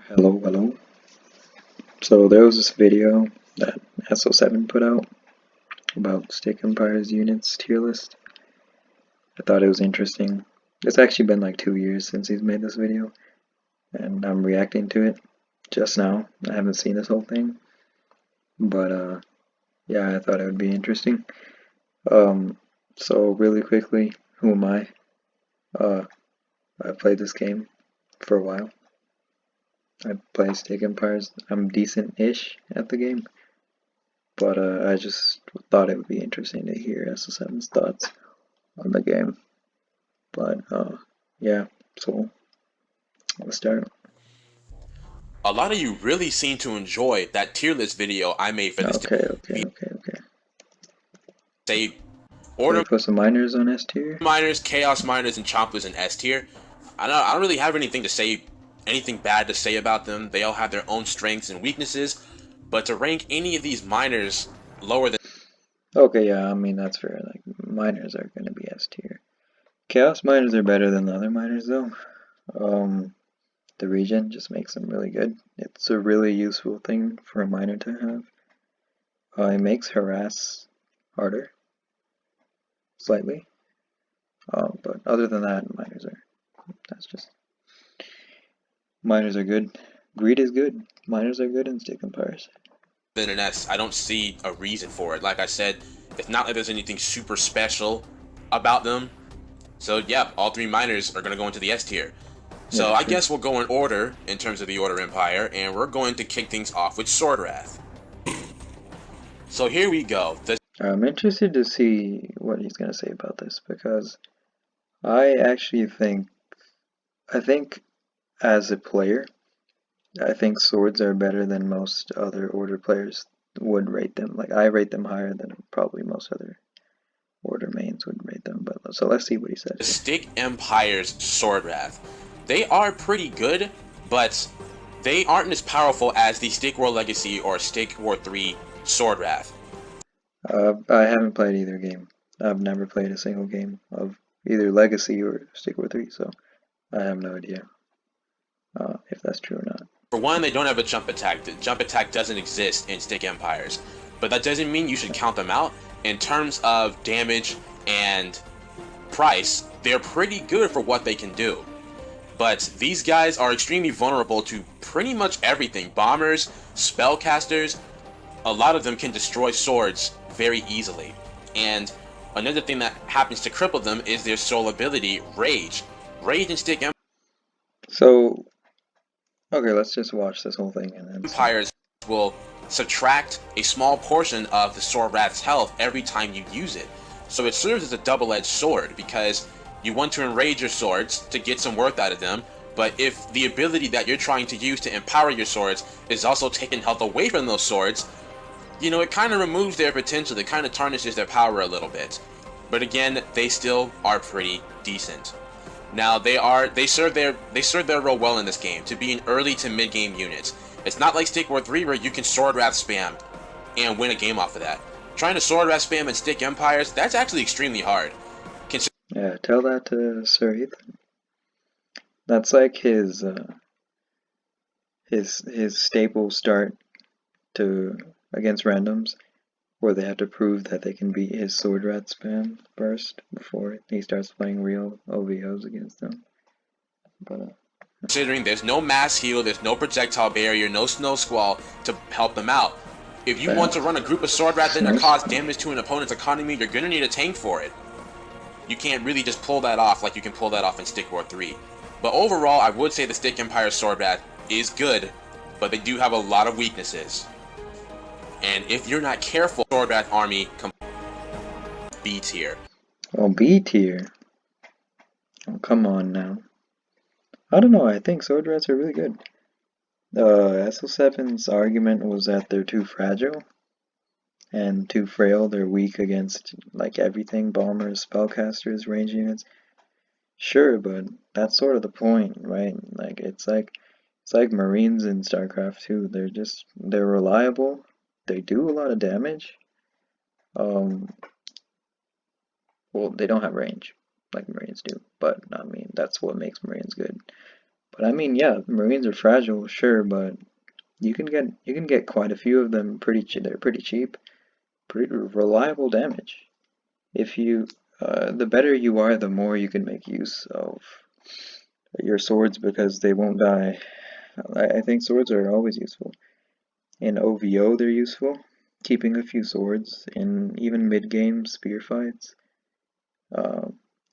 Hello. So there was this video that s07 put out about Stick Empire's units tier list. I thought it was interesting. It's actually been like 2 years since he's made this video, and I'm reacting to it just now. I haven't seen this whole thing, but yeah, I thought it would be interesting. So really quickly, who am I? I played this game for a while. I play Stick Empires. I'm decent-ish at the game. But I just thought it would be interesting to hear s07's thoughts on the game. But yeah, so let's start. A lot of you really seem to enjoy that tier list video I made for this Okay. say Can we order put some miners on S tier? miners, chaos miners, and chompers in S tier. I don't really have anything bad to say about them. They all have their own strengths and weaknesses, but to rank any of these miners lower than Okay, yeah, I mean that's fair. Like miners are gonna be S tier. Chaos miners are better than the other miners though. The regen just makes them really good. It's a really useful thing for a miner to have. It makes harass harder, slightly. But other than that, miners are good. Greed is good. Miners are good in Stick Empires. an S, I don't see a reason for it. Like I said, it's not like there's anything super special about them. So yeah, all three miners are gonna go into the S tier. So Yeah, I true. guess we'll go in order in terms of the Order Empire, and we're going to kick things off with Swordwrath. So here we go. I'm interested to see what he's gonna say about this because I actually I think as a player, I think swords are better than most other order players would rate them. Like I rate them higher than probably most other order mains would rate them. But so let's see what he says The here. Stick Empire's Swordwrath. They are pretty good, but they aren't as powerful as the Stick War Legacy or Stick War 3 Swordwrath. I haven't played either game. I've never played a single game of either Legacy or Stick War 3, so I have no idea if that's true or not. For one, they don't have a jump attack. The jump attack doesn't exist in Stick Empires, but that doesn't mean you should count them out. In terms of damage and price, they're pretty good for what they can do. But these guys are extremely vulnerable to pretty much everything. Bombers, spellcasters, a lot of them can destroy swords very easily. And another thing that happens to cripple them is their sole ability, Rage. Rage and Stick So okay, let's just watch this whole thing and then see. Empires will subtract a small portion of the Swordwrath's health every time you use it. So it serves as a double-edged sword because you want to enrage your swords to get some worth out of them, but if the ability that you're trying to use to empower your swords is also taking health away from those swords, you know, it kind of removes their potential, it kind of tarnishes their power a little bit. But again, they still are pretty decent. Now they serve their role well in this game to be an early to mid game unit. It's not like Stick War 3 where you can Swordwrath spam and win a game off of that. Trying to Swordwrath spam and Stick Empires, that's actually extremely hard. Yeah, tell that to Sir Ethan. That's like his staple start to against randoms, where they have to prove that they can beat his sword rat spam first before he starts playing real OVOs against them. But Considering there's no mass heal, there's no projectile barrier, no snow squall to help them out. If you want to run a group of Swordwrath in or cause damage to an opponent's economy, you're gonna need a tank for it. You can't really just pull that off like you can pull that off in Stick War 3. But overall, I would say the Stick Empire Swordwrath is good, but they do have a lot of weaknesses. And if you're not careful, Swordwrath army B tier. oh, B tier. Oh, come on now. I don't know. I think sword rats are really good. s07's argument was that they're too fragile and too frail. They're weak against like everything: bombers, spellcasters, range units. Sure, but that's sort of the point, right? Like it's like Marines in StarCraft 2. They're reliable. They do a lot of damage. Um, well, they don't have range like Marines do, but I mean that's what makes Marines good. But I mean, yeah, Marines are fragile, sure, but you can get quite a few of them pretty cheap. They're pretty cheap, pretty reliable damage. If you the better you are, the more you can make use of your swords because they won't die. I think swords are always useful. In OVO, they're useful. Keeping a few swords in even mid-game spear fights uh,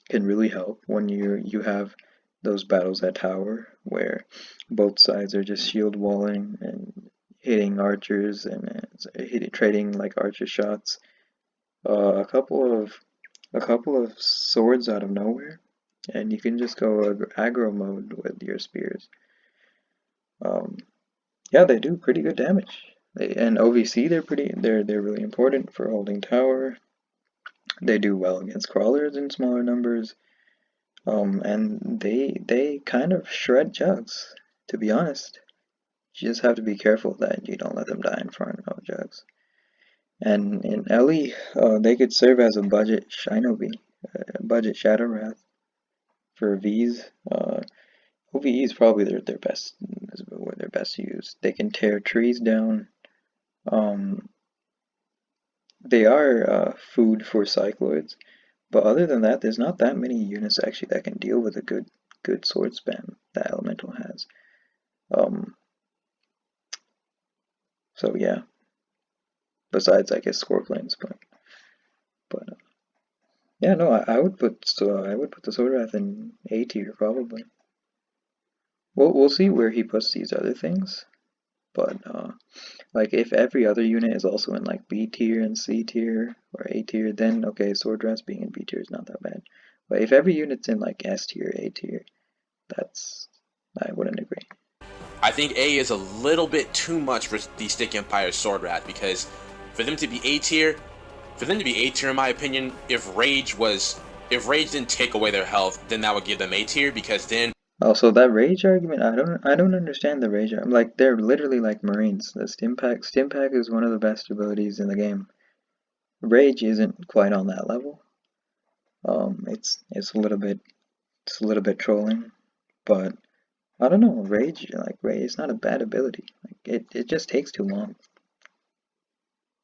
can really help when you have those battles at tower where both sides are just shield walling and hitting archers and trading like archer shots. A couple of swords out of nowhere, and you can just go aggro mode with your spears. Um, yeah, they do pretty good damage. And OVC, they're really important for holding tower. They do well against crawlers in smaller numbers. And they kind of shred jugs, to be honest. You just have to be careful that you don't let them die in front of jugs. And in LE, they could serve as a budget Shinobi, budget Shadow Wrath for Vs. OVE is probably their best, where they're best used. They can tear trees down. Um, they are food for cycloids, but other than that, there's not that many units actually that can deal with a good sword spam that Elemental has. So yeah. Besides, I guess Scorpions, but yeah, no, I would put the Sword Wrath in A tier probably. We'll see where he puts these other things, but like if every other unit is also in like B tier and C tier or A tier, then okay, Sword Wrath being in B tier is not that bad. But if every unit's in like S tier, A tier, I wouldn't agree. I think A is a little bit too much for the Stick Empire Sword Rat, because for them to be A tier, in my opinion, if Rage didn't take away their health, then that would give them A tier, because then Also, that rage argument, I don't understand the rage. I'm like, they're literally like Marines. The Stim Pack is one of the best abilities in the game. Rage isn't quite on that level. It's a little bit trolling, but I don't know. Rage is not a bad ability. Like it just takes too long.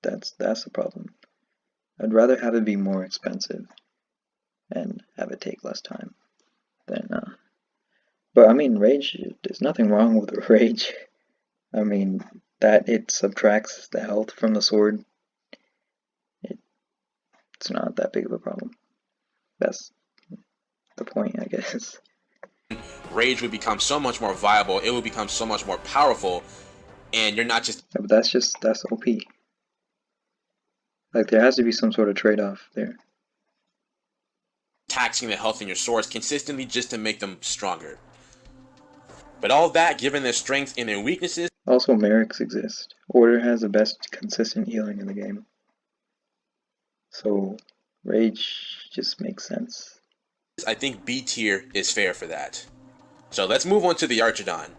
That's the problem. I'd rather have it be more expensive and have it take less time than but I mean, rage, there's nothing wrong with rage. I mean, that it subtracts the health from the sword, it's not that big of a problem. That's the point, I guess. Rage would become so much more viable, it would become so much more powerful, and you're not just Yeah, but that's OP. Like, there has to be some sort of trade-off there. taxing the health in your swords consistently just to make them stronger. But all that, given their strengths and their weaknesses, Also, Merrics exist. Order has the best consistent healing in the game. So, Rage just makes sense. I think B tier is fair for that. So let's move on to the Archidon.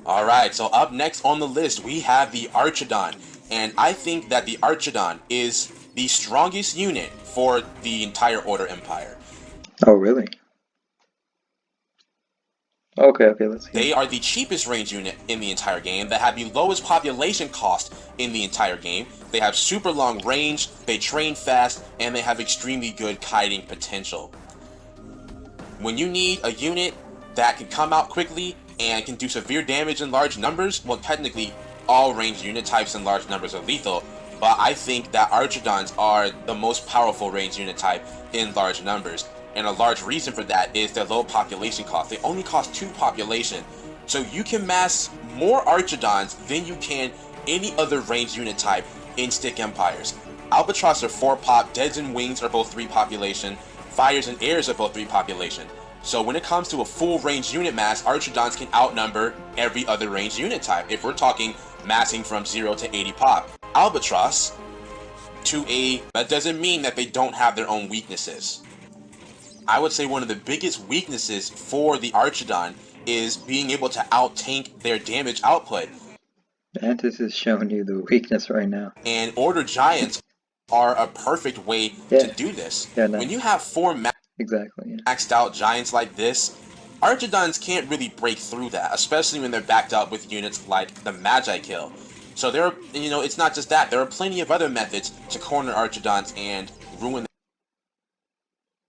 Alright, so up next on the list we have the Archidon. And I think that the Archidon is the strongest unit for the entire Order Empire. Oh, really? Okay, let's see. They are the cheapest range unit in the entire game, that have the lowest population cost in the entire game. They have super long range, they train fast, and they have extremely good kiting potential. When you need a unit that can come out quickly and can do severe damage in large numbers, well, technically all ranged unit types in large numbers are lethal, but I think that Archidons are the most powerful ranged unit type in large numbers. And a large reason for that is their low population cost. They only cost 2 population. So you can mass more Archidons than you can any other ranged unit type in Stick Empires. Albatross are 4 pop, Deads and Wings are both 3 population, Fires and Airs are both 3 population. So when it comes to a full range unit mass, Archidons can outnumber every other ranged unit type, if we're talking massing from 0 to 80 pop. Albatross, that doesn't mean that they don't have their own weaknesses. I would say one of the biggest weaknesses for the Archidon is being able to out-tank their damage output. Mantis is showing you the weakness right now. And Order Giants are a perfect way to do this. Yeah, nice. When you have 4 exactly, maxed out Giants like this, Archidons can't really break through that, especially when they're backed up with units like the Magi Kill. So there are, it's not just that. There are plenty of other methods to corner Archidons and ruin.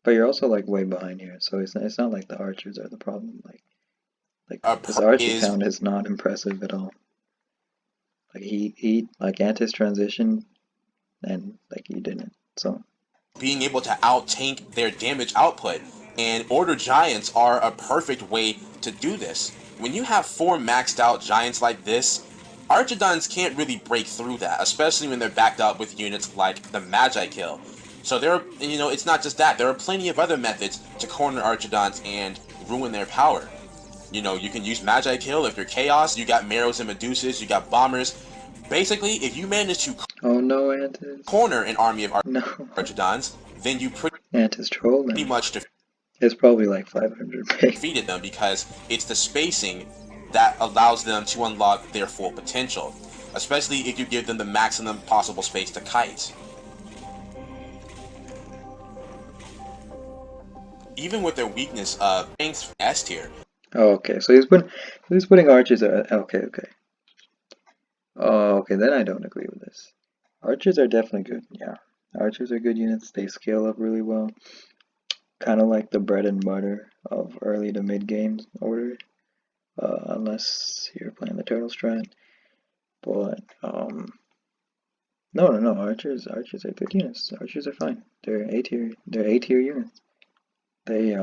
But you're also like way behind here, so it's not like the archers are the problem. Like this Is archer count is not impressive at all. Like he like Antis transition and like he didn't. So being able to out-tank their damage output, and Order Giants are a perfect way to do this. When you have 4 maxed out Giants like this, Archidons can't really break through that, especially when they're backed up with units like the Magi Kill. So there are, it's not just that. There are plenty of other methods to corner Archidons and ruin their power. You can use Magi Kill if you're Chaos, you got Marrows and Medusas, you got Bombers. Basically, if you manage to oh no, Antis. corner an army of No. Archidons, then you Antis trolling. pretty much It's probably like 500 pay. defeated them, because it's the spacing that allows them to unlock their full potential, especially if you give them the maximum possible space to kite. Even with their weakness of strength S tier. Oh, okay, so he's putting archers at okay. Oh, okay, then I don't agree with this. Archers are definitely good, yeah. Archers are good units, they scale up really well. Kind of like the bread and butter of early to mid game order. Unless you're playing the turtle strat. But no, archers are good units. Archers are fine. They're A tier units. They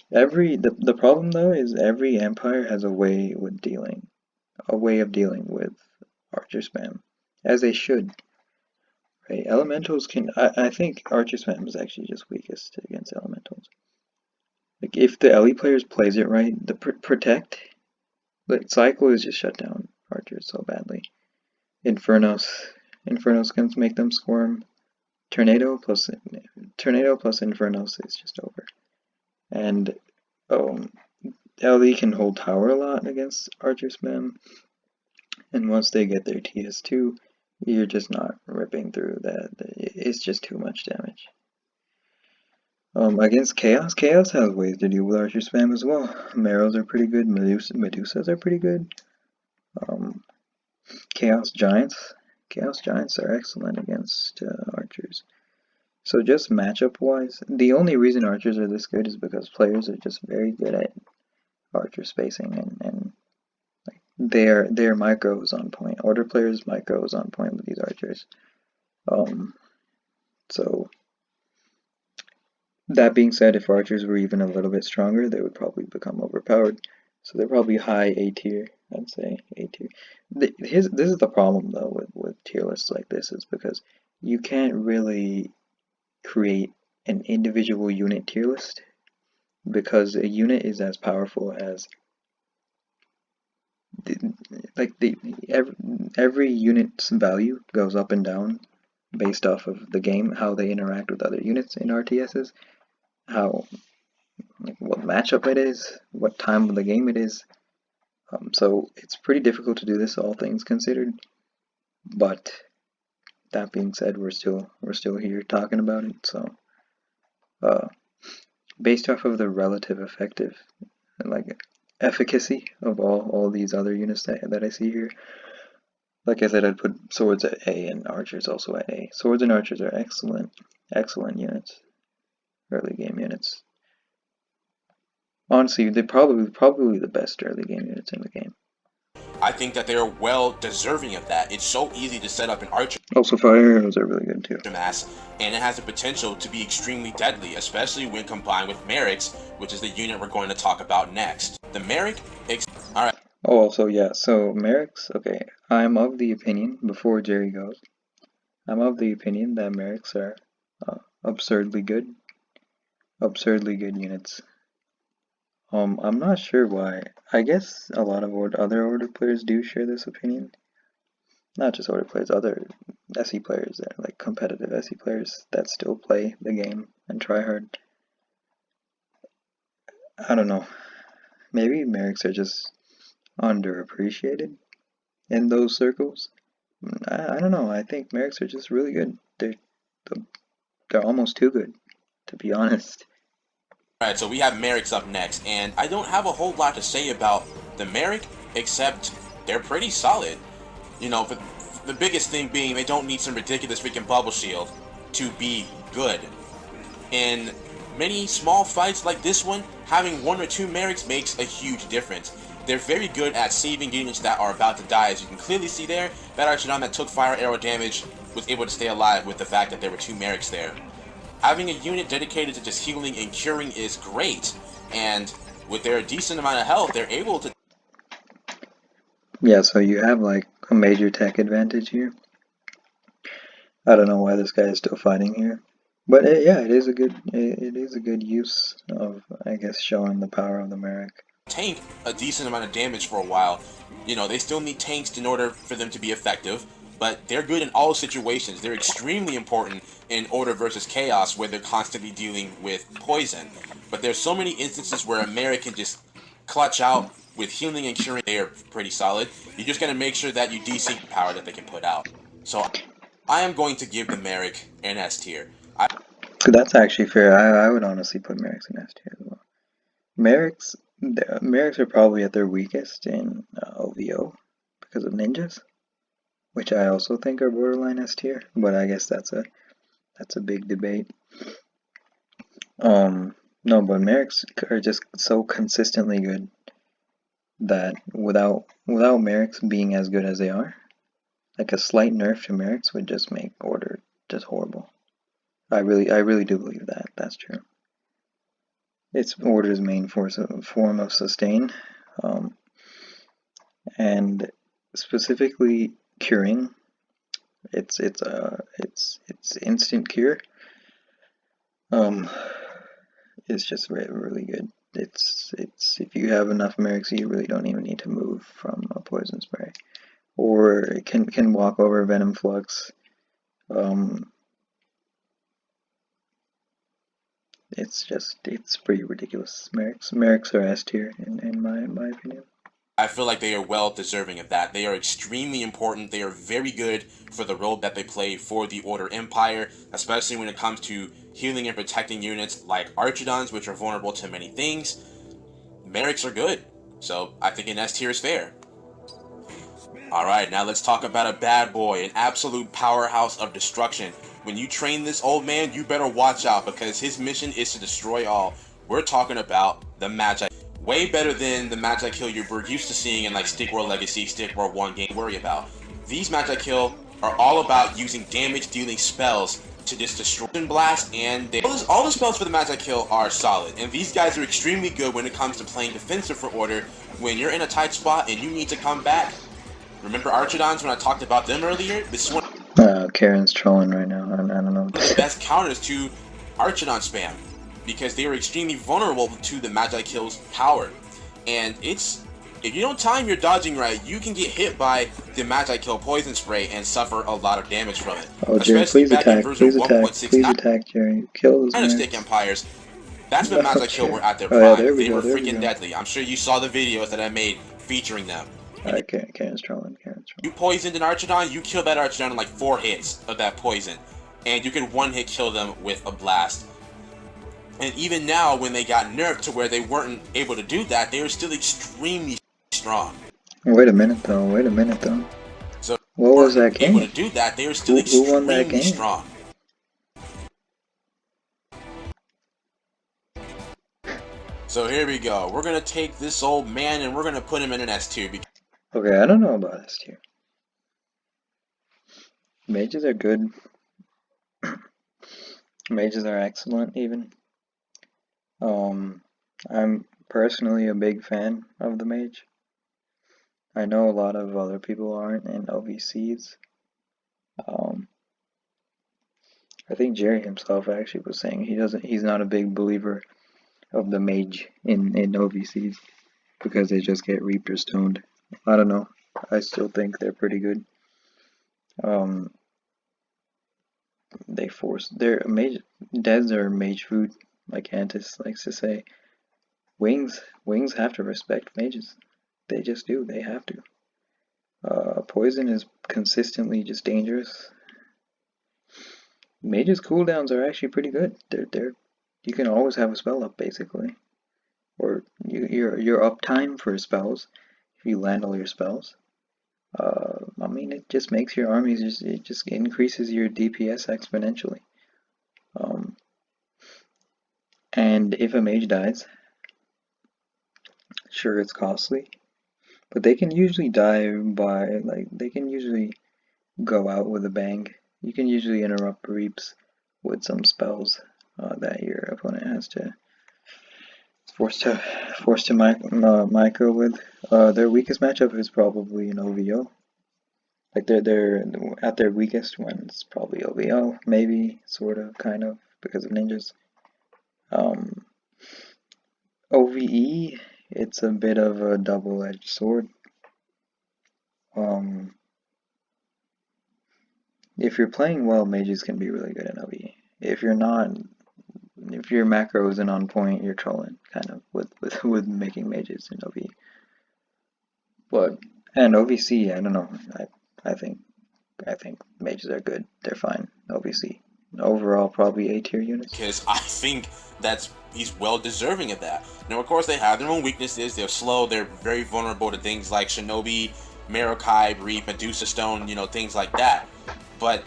the problem though is every empire has a way of dealing with archer spam, as they should. Right? Elementals can I think archer spam is actually just weakest against elementals. Like if the LE players plays it right, the protect, like cycle is just shut down archers so badly. Infernos can make them squirm. Tornado plus Infernos is just over. And LE can hold tower a lot against archer spam. And once they get their TS2, you're just not ripping through that. It's just too much damage. Against Chaos has ways to deal with archer spam as well. Marrows are pretty good. Medusas are pretty good. Chaos Giants are excellent against archers. So just matchup wise, the only reason archers are this good is because players are just very good at archer spacing, and like their micro is on point. Order players' micro is on point with these archers. So that being said, if archers were even a little bit stronger, they would probably become overpowered. So they're probably high A tier, I'd say A tier. This is the problem though with tier lists like this, is because you can't really create an individual unit tier list, because a unit is as powerful as every unit's value goes up and down based off of the game, how they interact with other units in RTSs, what matchup it is, what time of the game it is. So it's pretty difficult to do this, all things considered. But that being said, we're still here talking about it. So based off of the relative effective and efficacy of all these other units that I see here, like I said, I'd put swords at A and archers also at A. Swords and archers are excellent units, early game units. Honestly, they're probably the best early game units in the game. I think that they are well deserving of that. It's so easy to set up an archer Also, fire arrows are really good too. mass, and it has the potential to be extremely deadly, especially when combined with Merrick's, which is the unit we're going to talk about next. The Merrick, alright. Oh, also, yeah, so Merrick's, okay, I'm of the opinion, before Jerry goes, I'm of the opinion that Merrick's are absurdly good units. I'm not sure why. I guess a lot of other Order players do share this opinion. Not just Order players, other SE players, that are like competitive SE players that still play the game and try hard. I don't know. Maybe Merrick's are just underappreciated in those circles. I don't know. I think Merrick's are just really good. They're almost too good, to be honest. Alright, so we have Merrics up next, and I don't have a whole lot to say about the Merrick, except they're pretty solid. You know, for the biggest thing being they don't need some ridiculous freaking bubble shield to be good. In many small fights like this one, having one or two Merrics makes a huge difference. They're very good at saving units that are about to die. As you can clearly see there, that Archidon that took fire arrow damage was able to stay alive with the fact that there were two Merrics there. Having a unit dedicated to just healing and curing is great, and with their decent amount of health, they're able to... Yeah, so you have like a major tech advantage here. I don't know why this guy is still fighting here, but yeah, it is a good use of, I guess, showing the power of the Merrick. tank a decent amount of damage for a while. You know, they still need tanks in order for them to be effective, but they're good in all situations. They're extremely important in Order versus Chaos, where they're constantly dealing with poison. But there's so many instances where a Merrick can just clutch out with healing and curing. They are pretty solid. You just gotta make sure that you DC the power that they can put out. So I am going to give the Merrick an S tier. That's actually fair. I would honestly put Merrick's in S tier as well. Merrick's are probably at their weakest in OVO because of ninjas, which I also think are borderline S tier, but I guess that's a big debate. No, but Merrick's are just so consistently good that without Merrick's being as good as they are, like a slight nerf to Merrick's would just make Order just horrible. I really do believe that. That's true. It's Order's main form of sustain, and specifically curing. It's instant cure. It's just really good. It's if you have enough Merrics, you really don't even need to move from a poison spray, or it can walk over Venom Flux. It's pretty ridiculous. Merrics are S tier in my opinion. I feel like they are well deserving of that. They are extremely important. They are very good for the role that they play for the Order Empire, especially when it comes to healing and protecting units like Archidons, which are vulnerable to many things. Merrics are good, so I think an S tier is fair. Alright, now let's talk about a bad boy, an absolute powerhouse of destruction. When you train this old man, you better watch out because his mission is to destroy all. We're talking about the Magi. Way better than the Magi Kill you're used to seeing in like Stick World Legacy, Stick World 1 game. Worry about. These Magi Kill are all about using damage dealing spells to just destroy blast, and all the spells for the Magi Kill are solid. And these guys are extremely good when it comes to playing defensive for Order. When you're in a tight spot and you need to come back, remember Archidons when I talked about them earlier? This is one Karen's trolling right now. I don't know. of the best counters to Archidon spam, because they are extremely vulnerable to the Magi Kill's power. And if you don't time your dodging right, you can get hit by the Magi Kill poison spray and suffer a lot of damage from it. Oh, Jerry, please attack, please attack, Jerry. Kill those Merrics. Stick Empires. That's when Magi Kill were at their prime. Oh, yeah, they were freaking deadly. I'm sure you saw the videos that I made featuring them. Alright, Karen's trolling. You poisoned an Archidon, you kill that Archidon in like 4 hits of that poison. And you can one-hit kill them with a blast. And even now, when they got nerfed to where they weren't able to do that, they were still extremely strong. Wait a minute though. So what was that game? Able to do that, they were still extremely strong. So here we go. We're gonna take this old man and we're gonna put him in an S tier. Okay, I don't know about S tier. Mages are good. Mages are excellent, even. I'm personally a big fan of the mage. I know a lot of other people aren't in OVCs. I think Jerry himself actually was saying he's not a big believer of the mage in OVCs because they just get Reaper stoned. I don't know. I still think they're pretty good. They're mage. Deads are mage food, like Antis likes to say. Wings have to respect mages. They just do. They have to. Poison is consistently just dangerous. Mages' cooldowns are actually pretty good. They're you can always have a spell up basically, or your uptime for spells if you land all your spells. I mean, it just makes your armies it just increases your DPS exponentially. And if a mage dies, sure it's costly, but they can usually die by they can usually go out with a bang. You can usually interrupt reaps with some spells that your opponent has to force to micro with. Their weakest matchup is probably an OVO. Like they're at their weakest when it's probably OVO, maybe, sort of, kind of, because of ninjas. OVE, it's a bit of a double-edged sword. If you're playing well, mages can be really good in OVE. If you're not, if your macro isn't on point, you're trolling kind of with making mages in OVE. But and OVC, I don't know. I think mages are good. They're fine. OVC overall probably A tier units. Because I think he's well deserving of that. Now, of course, they have their own weaknesses. They're slow. They're very vulnerable to things like Shinobi, Marokai, Reap, Medusa Stone, things like that. But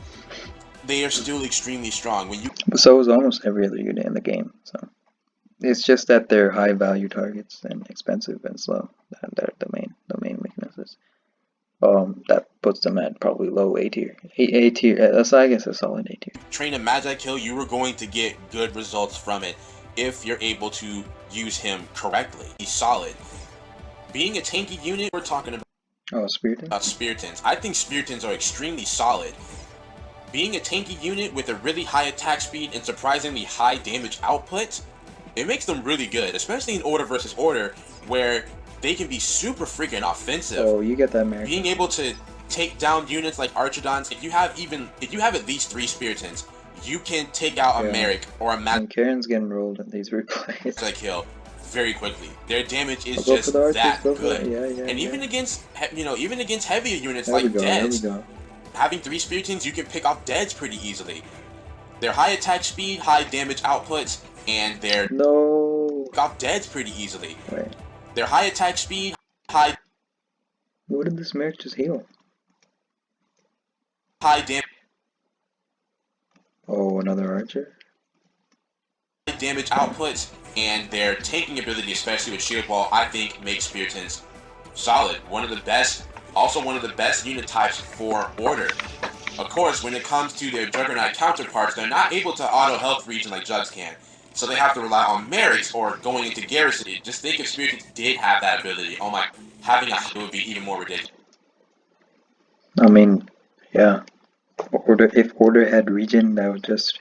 they are still extremely strong. So is almost every other unit in the game. So it's just that they're high value targets and expensive and slow. They're the main weaknesses. That puts them at probably low A tier. A tier. That's, I guess, a solid A tier. Train a Magi Kill, you are going to get good results from it if you're able to use him correctly. He's solid. Being a tanky unit, we're talking about Spiritons. I think Spiritons are extremely solid. Being a tanky unit with a really high attack speed and surprisingly high damage output, it makes them really good, especially in Order versus Order, where they can be super freaking offensive. Oh, you get that, Merrick. Being able to take down units like Archodons, if you have at least 3 Spiritons, you can take out a Merrick or a And Karen's getting rolled in these replays. Magi Kill very quickly. Their damage is just that good. And even against heavier units like Deads, having 3 Spiritons, you can pick off Deads pretty easily. Their high attack speed, high damage outputs, and their pick off Deads pretty easily. Wait. Their high attack speed, high. What did this Merrick just heal? High damage. Oh, another archer. High damage outputs, and their tanking ability, especially with Shield Wall, I think makes Spiritons solid. One of the best unit types for Order. Of course, when it comes to their Juggernaut counterparts, they're not able to auto health regen like Jugs can. So they have to rely on Merricks or going into Garrison. Just think if Spiritons did have that ability. Oh my, having it would be even more ridiculous. I mean, yeah. If Order had regen, that would just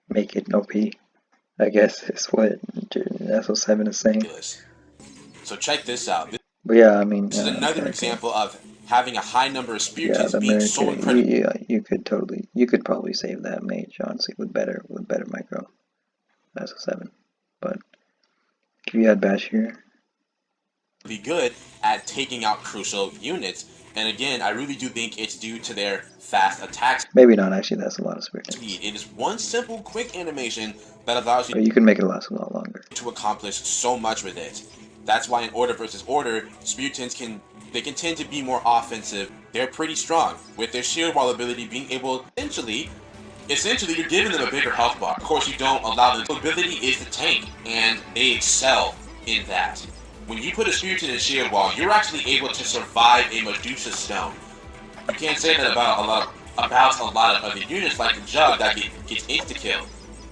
make it OP. I guess is what s07 is saying. So check this out. But yeah, I mean, this is another example of having a high number of Spiritons being so incredible. Yeah, you could probably save that mage, honestly, with better micro. s07. But if you had Bashir, be good at taking out crucial units. And again, I really do think it's due to their fast attacks. Maybe not, actually, that's a lot of Spiritons. It is one simple quick animation that allows you, but you can make it last a lot longer, to accomplish so much with it. That's why in Order versus Order, Spiritons can tend to be more offensive. They're pretty strong, with their Shield Wall ability being able, essentially you're giving them a bigger health bar. Of course, you don't allow them. The ability is the tank, and they excel in that. When you put a Spiriton in Shield Wall, you're actually able to survive a Medusa Stone. You can't say that about a lot of other units like the Jug that gets insta-killed.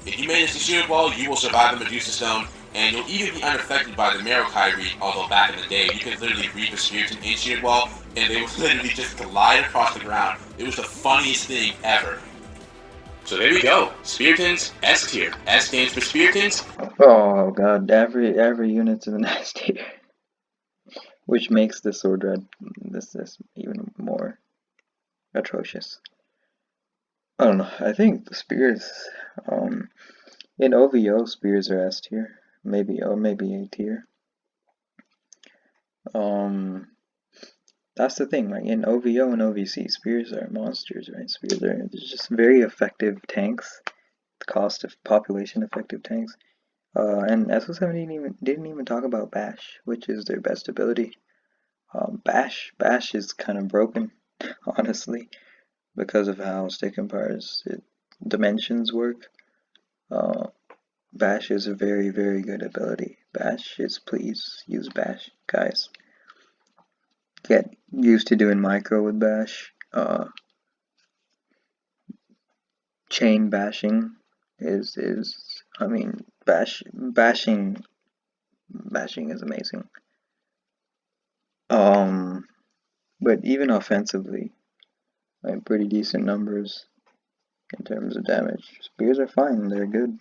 If you manage the Shield Wall, you will survive the Medusa Stone, and you'll even be unaffected by the Marokai Reap, although back in the day, you could literally reap a Spiriton in Shield Wall, and they would literally just glide across the ground. It was the funniest thing ever. So there we go. Spiritons, S tier. S stands for Spiritons. Oh god, every unit's in an S tier. Which makes the Sword Red this even more atrocious. I don't know, I think the Spears, in OVO, Spears are S tier. Maybe A tier. That's the thing, like in OVO and OVC, Spears are monsters, right? Spears are just very effective tanks, cost of population effective tanks. And s07 didn't even talk about Bash, which is their best ability. Bash is kind of broken, honestly, because of how Stick Empire's dimensions work. Bash is a very, very good ability. Bash is, please use Bash, guys. Get used to doing micro with Bash. Chain bashing is I mean bashing is amazing. But even offensively, like pretty decent numbers in terms of damage. Spears are fine, they're good.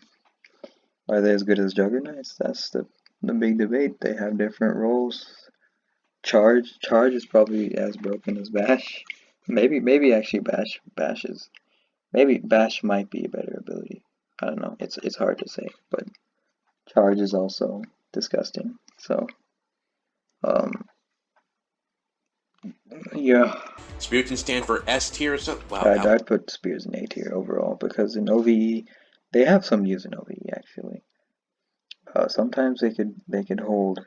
Are they as good as Juggernauts? That's the big debate. They have different roles. Charge is probably as broken as Bash. Maybe actually Bash might be a better ability. I don't know. It's hard to say, but Charge is also disgusting. So yeah. Spear can stand for S tier or something. Wow, I'd put Spears in A tier overall because in OVE they have some use in OVE actually. Sometimes they could hold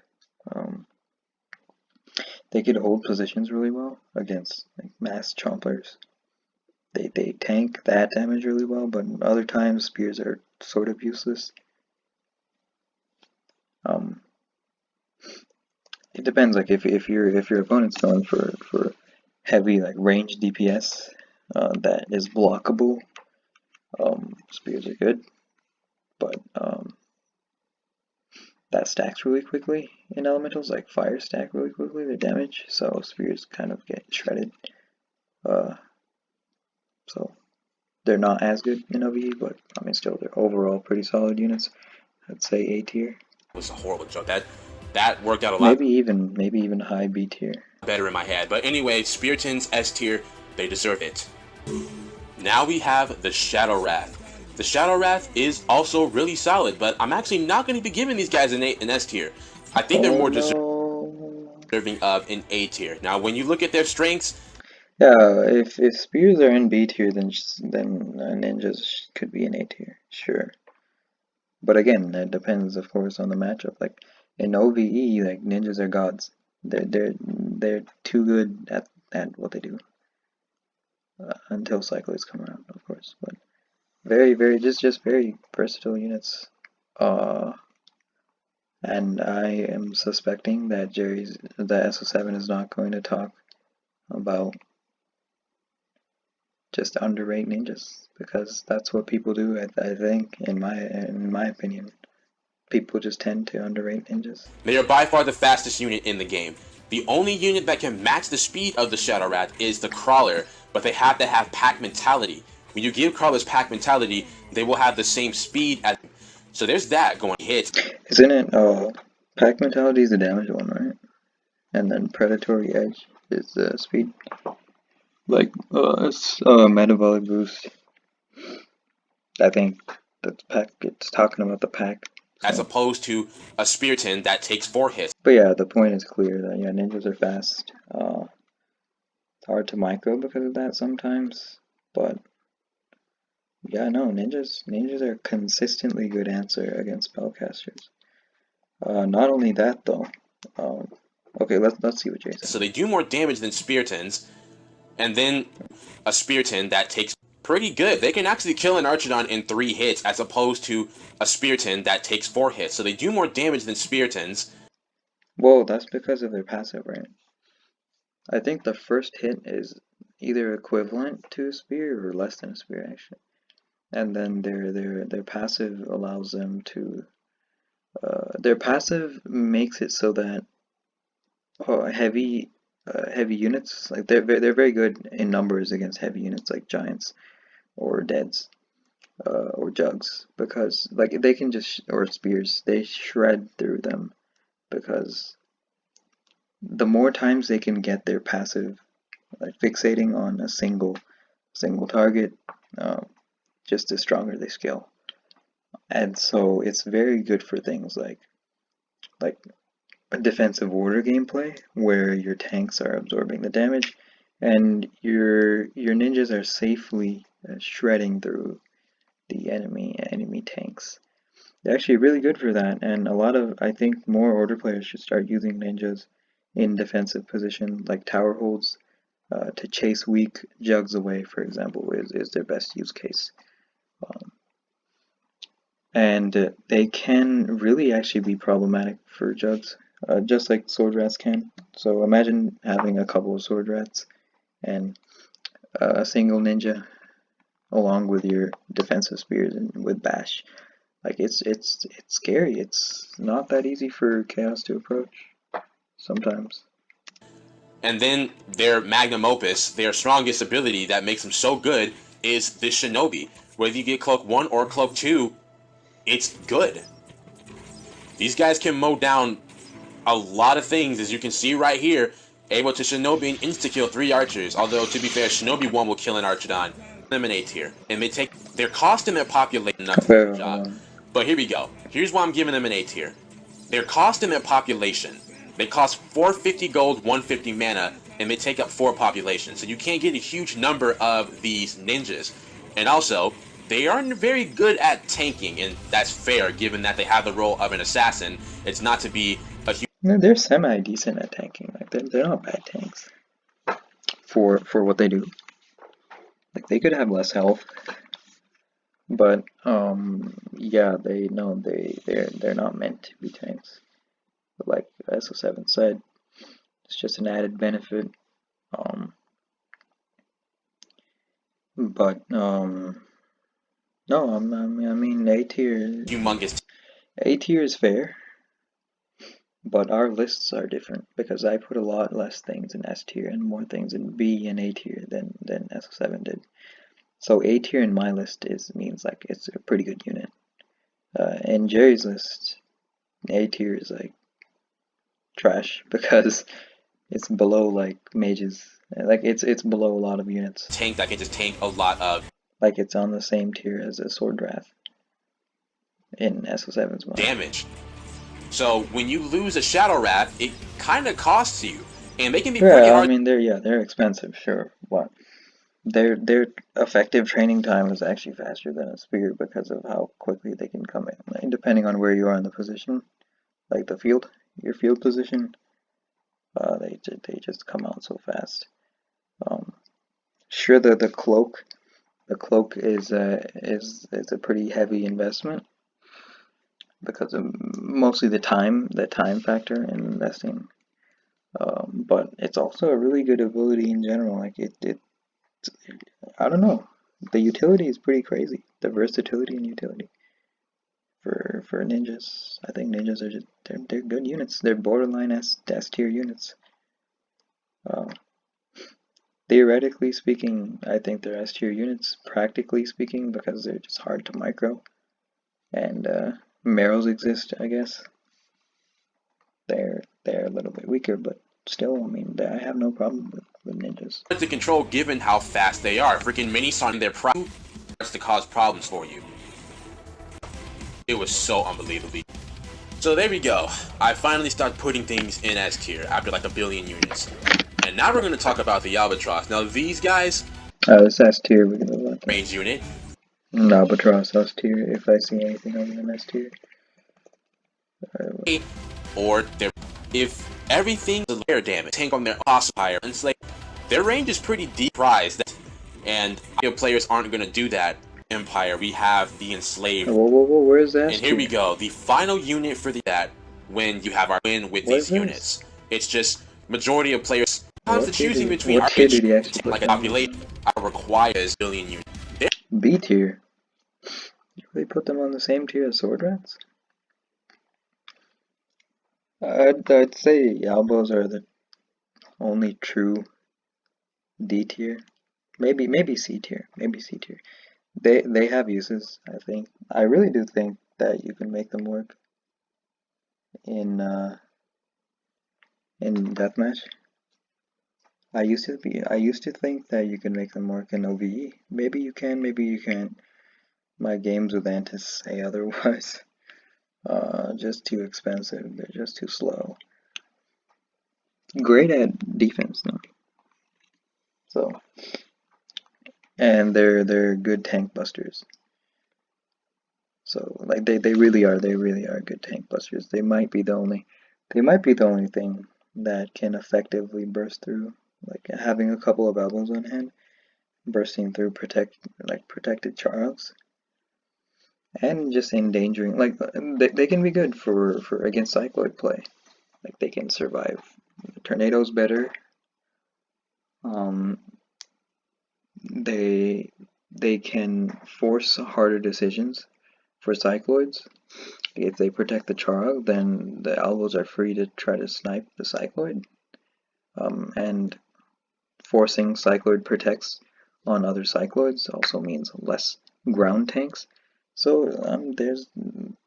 positions really well against like mass chomplers. They tank that damage really well, but other times spears are sort of useless. It depends. Like if your opponent's going for heavy like range DPS that is blockable, spears are good, but that stacks really quickly in elementals. Like fire stack really quickly their damage, so spears kind of get shredded. So they're not as good in OVE, but I mean still they're overall pretty solid units. I'd say A tier. Was a horrible joke. That worked out a lot. Maybe even high B tier. Better in my head. But anyway, Speartons S tier, they deserve it. Now we have the Shadow Wrath. The Shadow Wrath is also really solid, but I'm actually not going to be giving these guys an S tier. I think they're more deserving of an A tier. Now, when you look at their strengths, yeah, if spears are in B tier, then ninjas could be in A tier, sure. But again, that depends, of course, on the matchup. Like in OVE, like ninjas are gods. They're too good at what they do until cyclists come around, of course. But very just very versatile units. And I am suspecting that the s07 is not going to talk about just underrate ninjas because that's what people do. I think, in my opinion, people just tend to underrate ninjas. they are by far the fastest unit in the game. The only unit that can match the speed of the Shadow Rat is the Crawler, but they have to have pack mentality. When you give Crawlers pack mentality, they will have the same speed as. So there's that going hits. Isn't it? Pack mentality is the damage one, right? And then predatory edge is the speed. Like it's metabolic boost. I think that's pack. It's talking about the pack. As opposed to a Spearton that takes 4 hits. But yeah, the point is clear that yeah, ninjas are fast. It's hard to micro because of that sometimes, but yeah, no, ninjas are a consistently good answer against spellcasters. Not only that though. Okay, let's see what Jay says. So they do more damage than Speartons, and then a Spearton that takes pretty good. They can actually kill an Archidon in 3 hits as opposed to a Spearton that takes 4 hits. So they do more damage than Speartons. Well, that's because of their passive, right? I think the first hit is either equivalent to a spear or less than a spear actually. And then their passive allows them to their passive makes it so that heavy units, like they're very good in numbers against heavy units like giants or deads or jugs, because like they can just, or spears, they shred through them because the more times they can get their passive like fixating on a single target, just the stronger they scale. And so it's very good for things like a defensive order gameplay where your tanks are absorbing the damage and your ninjas are safely shredding through the enemy tanks. They're actually really good for that, and a lot of, I think more order players should start using ninjas in defensive position, like tower holds, to chase weak jugs away, for example, is their best use case. And they can really actually be problematic for jugs, just like sword rats can. So imagine having a couple of sword rats and a single ninja along with your defensive spears and with bash. Like it's scary. It's not that easy for chaos to approach sometimes. And then their magnum opus, their strongest ability that makes them so good, is the Shinobi. Whether you get Cloak 1 or Cloak 2, it's good. These guys can mow down a lot of things, as you can see right here, able to Shinobi and insta-kill 3 archers, although to be fair, Shinobi 1 will kill an Archidon. Eliminate here, and they take their cost and their population enough to do the job. But here we go. Here's why I'm giving them an A tier. Their cost and their population. They cost 450 gold, 150 mana, and they take up 4 population. So you can't get a huge number of these ninjas. And also, they aren't very good at tanking, and that's fair given that they have the role of an assassin. It's not to be a huge... No, they're semi-decent at tanking. Like they're not bad tanks for what they do. Like they could have less health, but yeah, they're not meant to be tanks. But like s07 said, it's just an added benefit. But no, I mean A tier. humongous... A tier is fair, but our lists are different because I put a lot less things in S tier and more things in B and A tier than s07 did. So A tier in my list means like it's a pretty good unit. In Jerry's list, A tier is like trash because it's below like mages. Like it's below a lot of units. tank that can just tank a lot of... Like it's on the same tier as a sword wrath in s07's mind. damage. So when you lose a Shadow Wrath, it kind of costs you, and they can be Yeah, pretty hard. I mean they're expensive, sure. What? Their effective training time is actually faster than a spear because of how quickly they can come in. Like, depending on where you are in the position, like the field, your field position, they just come out so fast. Sure, the cloak is a pretty heavy investment because of mostly the time factor in investing. But it's also a really good ability in general. Like I don't know. The utility is pretty crazy. The versatility and utility for ninjas. I think ninjas are just they're good units. They're borderline S tier units. Theoretically speaking, I think they're S tier units. Practically speaking, because they're just hard to micro, and marrows exist. I guess they're a little bit weaker, but still, I mean, I have no problem with ninjas. to control given how fast they are. Freaking mini Sonic, their prime starts to cause problems for you. It was so unbelievably. So there we go. I finally start putting things in S tier after like a billion units. And now we're going to talk about the Albatross. Now these guys... It's S tier. We can move on to range unit. Albatross S tier. If I see anything other than S tier. Or their... if everything is air damage, tank on their occupier, and slay, their range is pretty deep prized. And players aren't going to do that. Empire, we have the enslaved. Whoa, where's that? And here we go, the final unit for that when you have our win with these units. It's just majority of players comes to choosing between our like a population requires billion units. B tier. They put them on the same tier as sword rats? I'd say elbows are the only true D tier. Maybe C tier. Maybe C tier. They have uses, I think. I really do think that you can make them work in deathmatch. I used to think that you can make them work in OVE. Maybe you can, maybe you can't. My games with Antis say otherwise. Just too expensive. They're just too slow. Great at defense though. So, and they're good tank busters. So like they really are good tank busters. They might be the only thing that can effectively burst through. Like having a couple of elbows on hand, bursting through protected Charles, and just endangering. Like they can be good for against cycloid play. Like they can survive tornadoes better. They can force harder decisions for cycloids. If they protect the Charl, then the elbows are free to try to snipe the cycloid. And forcing cycloid protects on other cycloids also means less ground tanks. So there's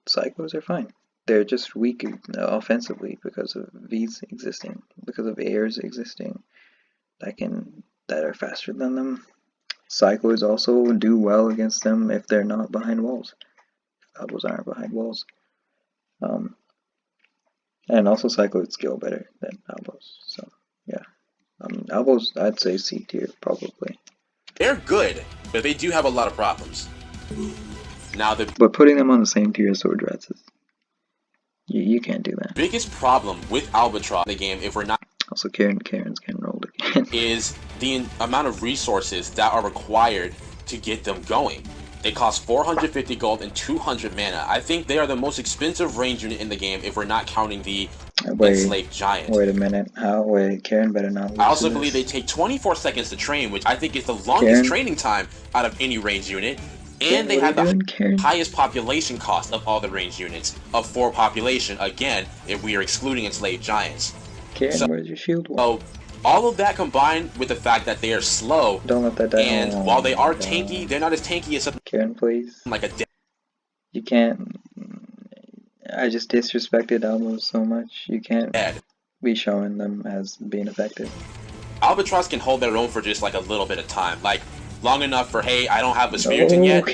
cycloids are fine. They're just weak offensively because of V's existing, because of airs existing that are faster than them. Cycloids also do well against them if they're not behind walls. Elbows aren't behind walls. And also cycloids scale better than elbows. So yeah. Elbows I'd say C tier probably. They're good, but they do have a lot of problems. Now but putting them on the same tier as sword rats is you can't do that. Biggest problem with Albatross in the game, if we're not also Karen's getting rolled again, is the amount of resources that are required to get them going. They cost 450 gold and 200 mana. I think they are the most expensive range unit in the game if we're not counting the enslaved giant. Wait a minute. Wait, Karen better not lose. I also believe they take 24 seconds to train, which I think is the longest training time out of any range unit. And they have the highest population cost of all the range units of 4 population, again, if we are excluding enslaved giants. Karen, where's your shield wall? So, all of that combined with the fact that they are slow, don't let that down. And while they are tanky, they're not as tanky as something Karen, please. Like a you can't. I just disrespected elbows so much. You can't be showing them as being effective. Albatross can hold their own for just like a little bit of time, like long enough for, hey, I don't have Vesputin yet,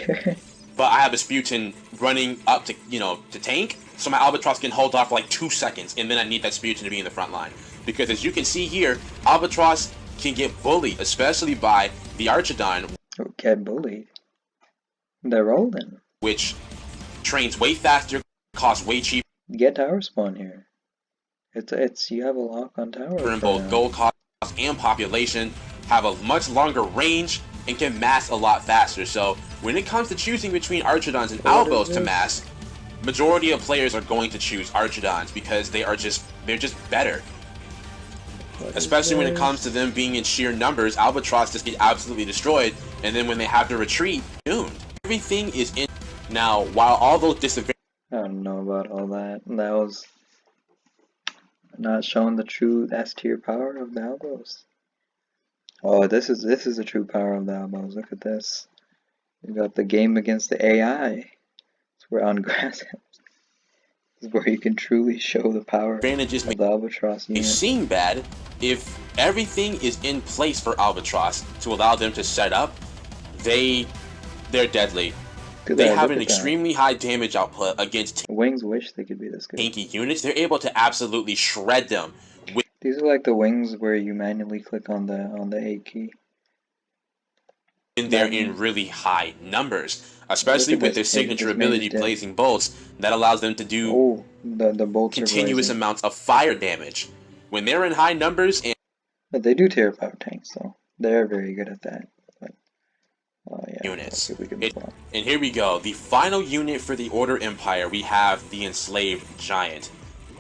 but I have Vesputin running up to, to tank, so my Albatross can hold off for like 2 seconds, and then I need that Vesputin to be in the front line. Because as you can see here, Albatross can get bullied, especially by the Archidon. Get bullied? They're rolling. Which trains way faster, costs way cheaper. Get tower spawn here. It's you have a lock on tower. In both gold cost and population, have a much longer range, and can mass a lot faster. So when it comes to choosing between Archidons and elbows to mass, majority of players are going to choose Archidons because they're just better. Especially when it comes to them being in sheer numbers, Albatross just get absolutely destroyed, and then when they have to retreat, doomed. Everything is in. Now, while all those disadvantages, I don't know about all that. That was not showing the true S tier power of the elbows. Oh, this is the true power of the elbows. Look at this. We got the game against the AI. It's where on grass. This is where you can truly show the power of the Albatross unit. It seem bad if everything is in place for Albatross to allow them to set up. They're deadly. They have an extremely high damage output against Wings wish they could be this good. Tanky units. They're able to absolutely shred them. These are like the wings where you manually click on the A key. And they're in really high numbers, especially with their signature ability, Blazing Bolts, that allows them to do the bolts continuous amounts of fire damage. When they're in high numbers, but they do tear apart tanks, so they're very good at that. Units. And here we go. The final unit for the Order Empire, we have the Enslaved Giant.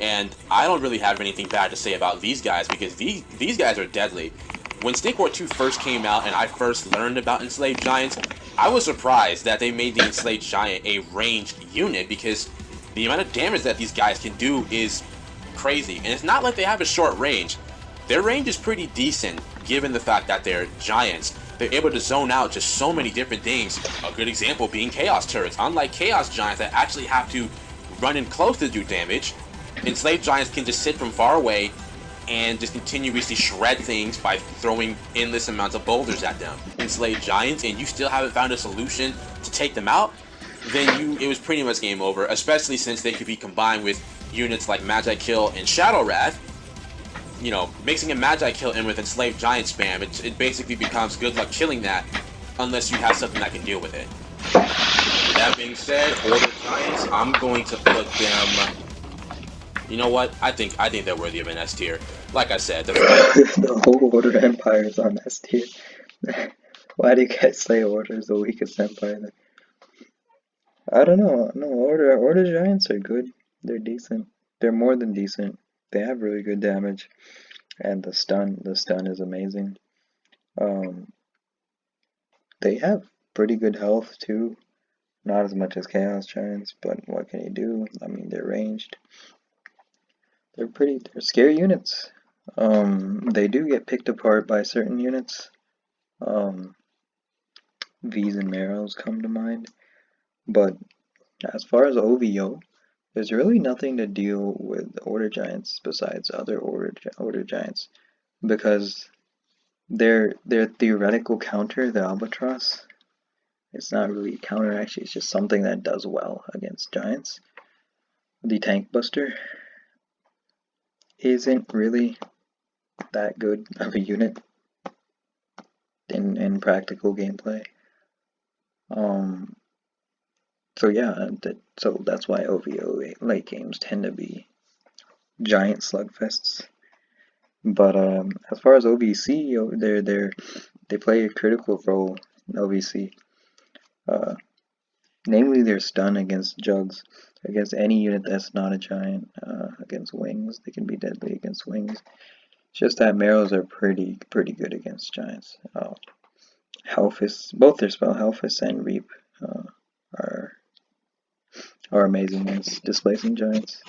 And I don't really have anything bad to say about these guys because these guys are deadly. When Snake War 2 first came out and I first learned about Enslaved Giants, I was surprised that they made the Enslaved Giant a ranged unit because the amount of damage that these guys can do is crazy. And it's not like they have a short range. Their range is pretty decent given the fact that they're giants. They're able to zone out just so many different things. A good example being Chaos Turrets. Unlike Chaos Giants that actually have to run in close to do damage, Enslaved Giants can just sit from far away and just continuously shred things by throwing endless amounts of boulders at them. Enslaved Giants, and you still haven't found a solution to take them out, then it was pretty much game over, especially since they could be combined with units like Magi Kill and Shadow Wrath. Mixing a Magi Kill in with Enslaved Giant spam, it basically becomes good luck killing that, unless you have something that can deal with it. With that being said, Order Giants, I'm going to put them. You know what? I think they're worthy of an S tier. Like I said, The whole Order Empire is on S tier. Why do you guys say Order is the weakest empire? I don't know. No, Order Giants are good. They're decent. They're more than decent. They have really good damage, and the stun is amazing. They have pretty good health too. Not as much as Chaos Giants, but what can you do? I mean, they're ranged. They're scary units. They do get picked apart by certain units. V's and Marrows come to mind. But as far as OVO, there's really nothing to deal with Order Giants besides other Order Giants, because their theoretical counter, the Albatross, it's not really a counter actually, it's just something that does well against Giants. The Tank Buster isn't really that good of a unit in practical gameplay. So yeah, so that's why OVO late games tend to be giant slugfests. But as far as OVC, they play a critical role in OVC. Namely, their stun against jugs, against any unit that's not a giant. Against wings, they can be deadly against wings. It's just that Marrows are pretty good against giants. Hellfist, both their spell Hellfist and Reap are amazing against displacing giants.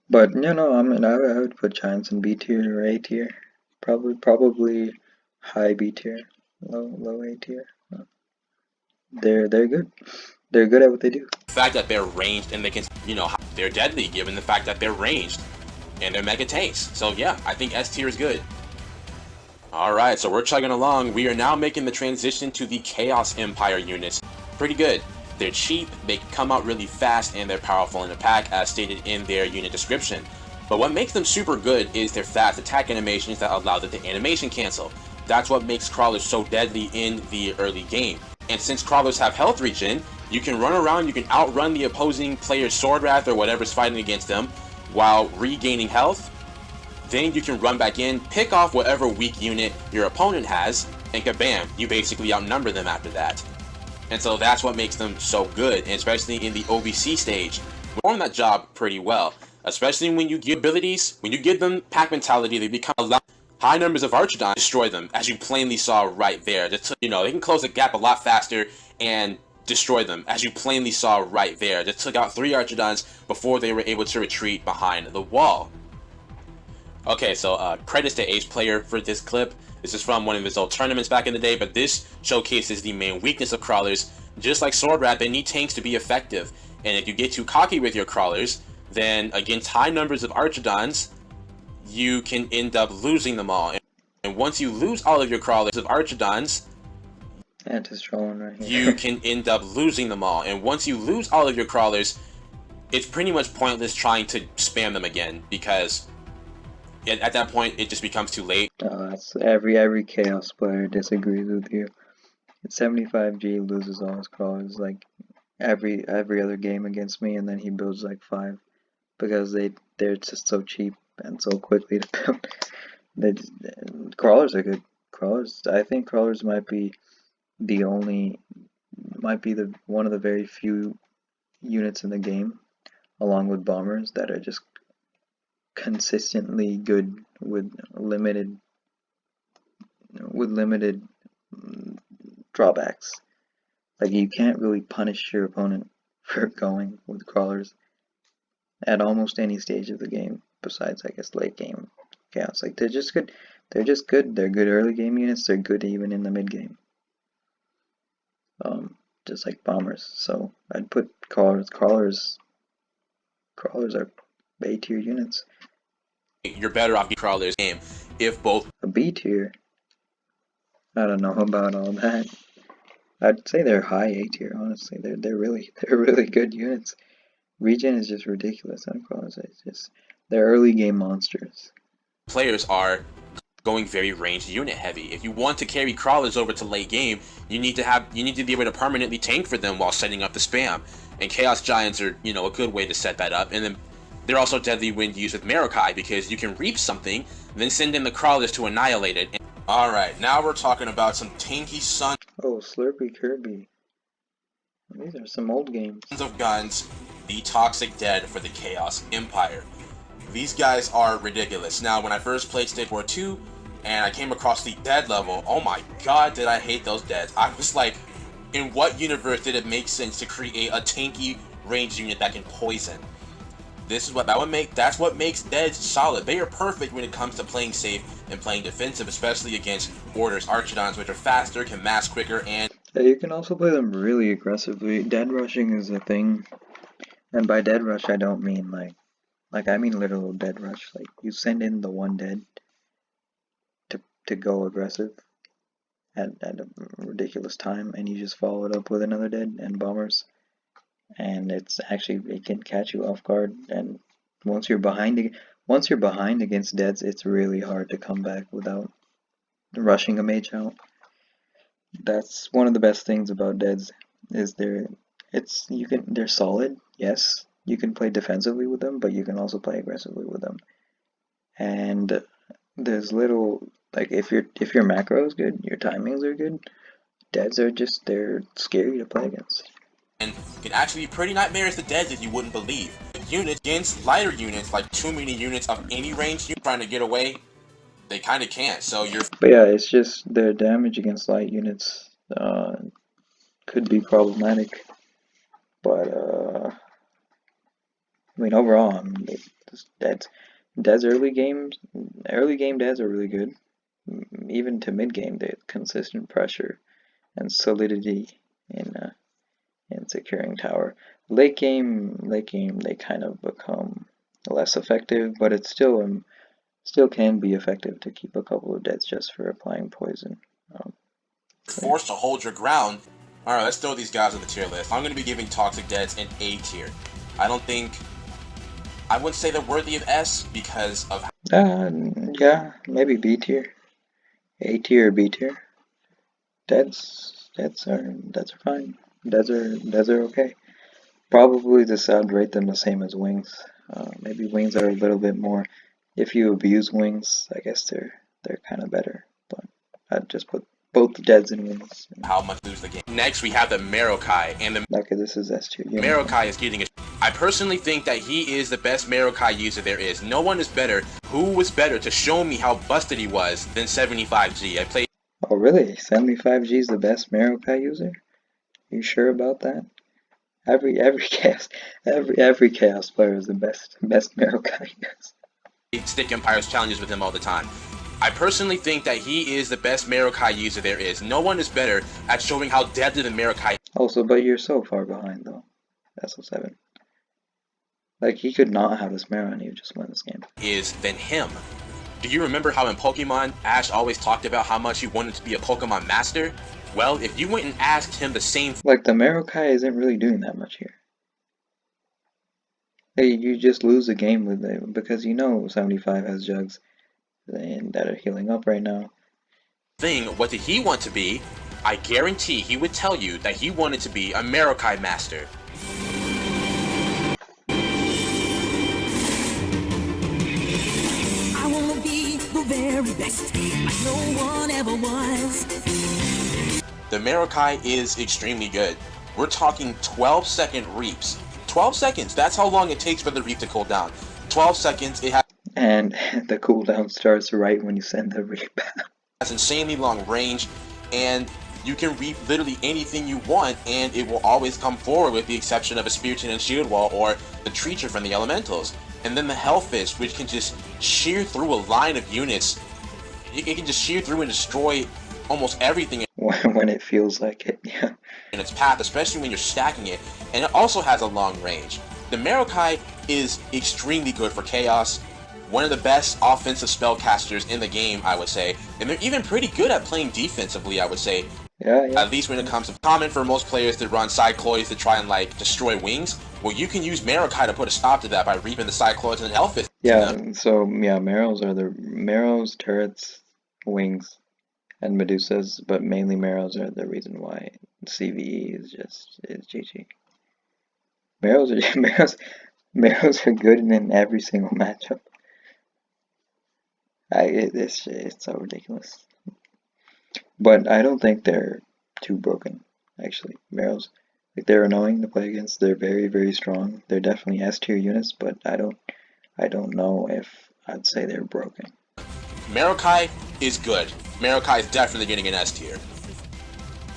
But you know, I mean, I would put giants in B tier or A tier. Probably high B tier, low A tier. They're good. They're good at what they do. the fact that they're ranged and they can, they're deadly given the fact that they're ranged and they're mega tanks. So yeah, I think S tier is good. Alright, so we're chugging along. We are now making the transition to the Chaos Empire units. Pretty good. They're cheap, they come out really fast, and they're powerful in attack as stated in their unit description. But what makes them super good is their fast attack animations that allow them to animation cancel. That's what makes crawlers so deadly in the early game. And since crawlers have health regen, you can run around, you can outrun the opposing player's Sword Wrath or whatever's fighting against them while regaining health. Then you can run back in, pick off whatever weak unit your opponent has, and kabam, you basically outnumber them after that. And so that's what makes them so good, and especially in the OVC stage. We're perform that job pretty well, especially when you give abilities, when you give them pack mentality, they become a lot. High numbers of Archidons destroy them, as you plainly saw right there. They can close the gap a lot faster and destroy them, as you plainly saw right there. They took out 3 Archidons before they were able to retreat behind the wall. Okay, so credits to Ace Player for this clip. This is from one of his old tournaments back in the day, but this showcases the main weakness of crawlers. Just like Sword Wrath, they need tanks to be effective, and if you get too cocky with your crawlers, then against high numbers of Archidons, you can end up losing them all. And once you lose all of your crawlers of Archidons, you can end up losing them all. And once you lose all of your crawlers, it's pretty much pointless trying to spam them again, because at that point it just becomes too late. Every Chaos player disagrees with you. 75G loses all his crawlers like every other game against me, and then he builds like 5 because they're just so cheap and so quickly to build. Crawlers are good. I think crawlers might be one of the very few units in the game, along with bombers, that are just consistently good with limited drawbacks. Like, you can't really punish your opponent for going with crawlers at almost any stage of the game, besides I guess late game chaos. Like, they're just good. They're good early game units. They're good even in the mid game. Just like bombers. So I'd put crawlers. Crawlers are A tier units. You're better off getting crawlers game if both a B tier. I don't know about all that. I'd say they're high A tier. Honestly, they're really good units. Regen is just ridiculous on crawlers. It's just they're early game monsters. players are going very ranged unit heavy. If you want to carry crawlers over to late game, you need to be able to permanently tank for them while setting up the spam. And Chaos Giants are, you know, a good way to set that up. And then they're also deadly when used with Marokai, because you can reap something, then send in the crawlers to annihilate it. Alright, now we're talking about some tanky sons Oh, Slurpy Kirby. These are some old games. of guns, the Toxic Dead for the Chaos Empire. These guys are ridiculous. Now, when I first played State War 2, and I came across the dead level, oh my god, did I hate those deads. I was like, in what universe did it make sense to create a tanky ranged unit that can poison? That's what makes deads solid. They are perfect when it comes to playing safe and playing defensive, especially against Order's Archidons, which are faster, can mass quicker, and yeah, you can also play them really aggressively. Dead rushing is a thing, and by dead rush I don't mean like I mean literal dead rush. Like you send in the one dead to go aggressive at a ridiculous time, and you just follow it up with another dead and bombers, and it can catch you off guard. And once you're behind against deads, it's really hard to come back without rushing a mage out. That's one of the best things about deads is they're solid. Yes, you can play defensively with them, but you can also play aggressively with them. And there's little, like, if your macro is good, your timings are good, deads are they're scary to play against. and can actually be pretty nightmares to deads if you wouldn't believe. Units against lighter units, like too many units of any range, you trying to get away, they kind of can't. So you're. But yeah, it's just their damage against light units could be problematic. But I mean, overall, deads early game deads are really good. Even to mid game, they have consistent pressure and solidity in securing tower. Late game, they kind of become less effective, but it's still can be effective to keep a couple of deads just for applying poison. Forced to hold your ground. Alright, let's throw these guys on the tier list. I'm going to be giving Toxic Deads an A tier. I wouldn't say they're worthy of S because of. Yeah, maybe B tier, A tier, or B tier. Deads are fine. Deads are okay. Probably just I'd rate them the same as wings. Maybe wings are a little bit more. If you abuse wings, I guess they're kind of better. But I'd just put both the deads and wings. How much lose the game. Next, we have the Marokai, and the Okay, this is S tier. Marokai is getting a. I personally think that he is the best Marokai user there is. No one is better. Who was better to show me how busted he was than 75G? I played. Oh really? 75G is the best Marokai user? You sure about that? Every chaos player is the best Marokai user. Stick Empires challenges with him all the time. I personally think that he is the best Marokai user there is. No one is better at showing how deadly the Marokai. Also, but you're so far behind though. S07. Like he could not have this Maro and he would just win this game. Is than him. Do you remember how in Pokemon, Ash always talked about how much he wanted to be a Pokemon master? Well, if you went and asked him the same. Like the Marokai isn't really doing that much here. Hey, you just lose the game with it because you know 75 has jugs and that are healing up right now. What did he want to be? I guarantee he would tell you that he wanted to be a Marokai master. I wanna be the very best, like no one ever was. The Marokai is extremely good. We're talking 12-second reaps. 12 seconds, that's how long it takes for the reap to cool down. 12 seconds, it has. And the cooldown starts right when you send the reap. Has insanely long range, and you can reap literally anything you want, and it will always come forward with the exception of a Spiritomb and Shield Wall or the Treacher from the Elementals. And then the Hellfist, which can just shear through a line of units. It can just shear through and destroy almost everything when it feels like it, yeah. in its path, especially when you're stacking it. And it also has a long range. The Marokai is extremely good for Chaos. One of the best offensive spellcasters in the game, I would say. And they're even pretty good at playing defensively, I would say. Yeah. At least when it comes to common for most players to run Cycloids to try and like destroy wings. Well, you can use Marokai to put a stop to that by reaping the Cycloids and Hellfist. Yeah, so yeah, Marrows, turrets, wings and Medusas, but mainly Marrows are the reason why CVE is GG. Marrows are Marrows are good in every single matchup. It's so ridiculous. But I don't think they're too broken, actually. Marrows, like, they're annoying to play against. They're very, very strong. They're definitely S tier units, but I don't know if I'd say they're broken. Marokai is good. Marokai is definitely getting an S tier.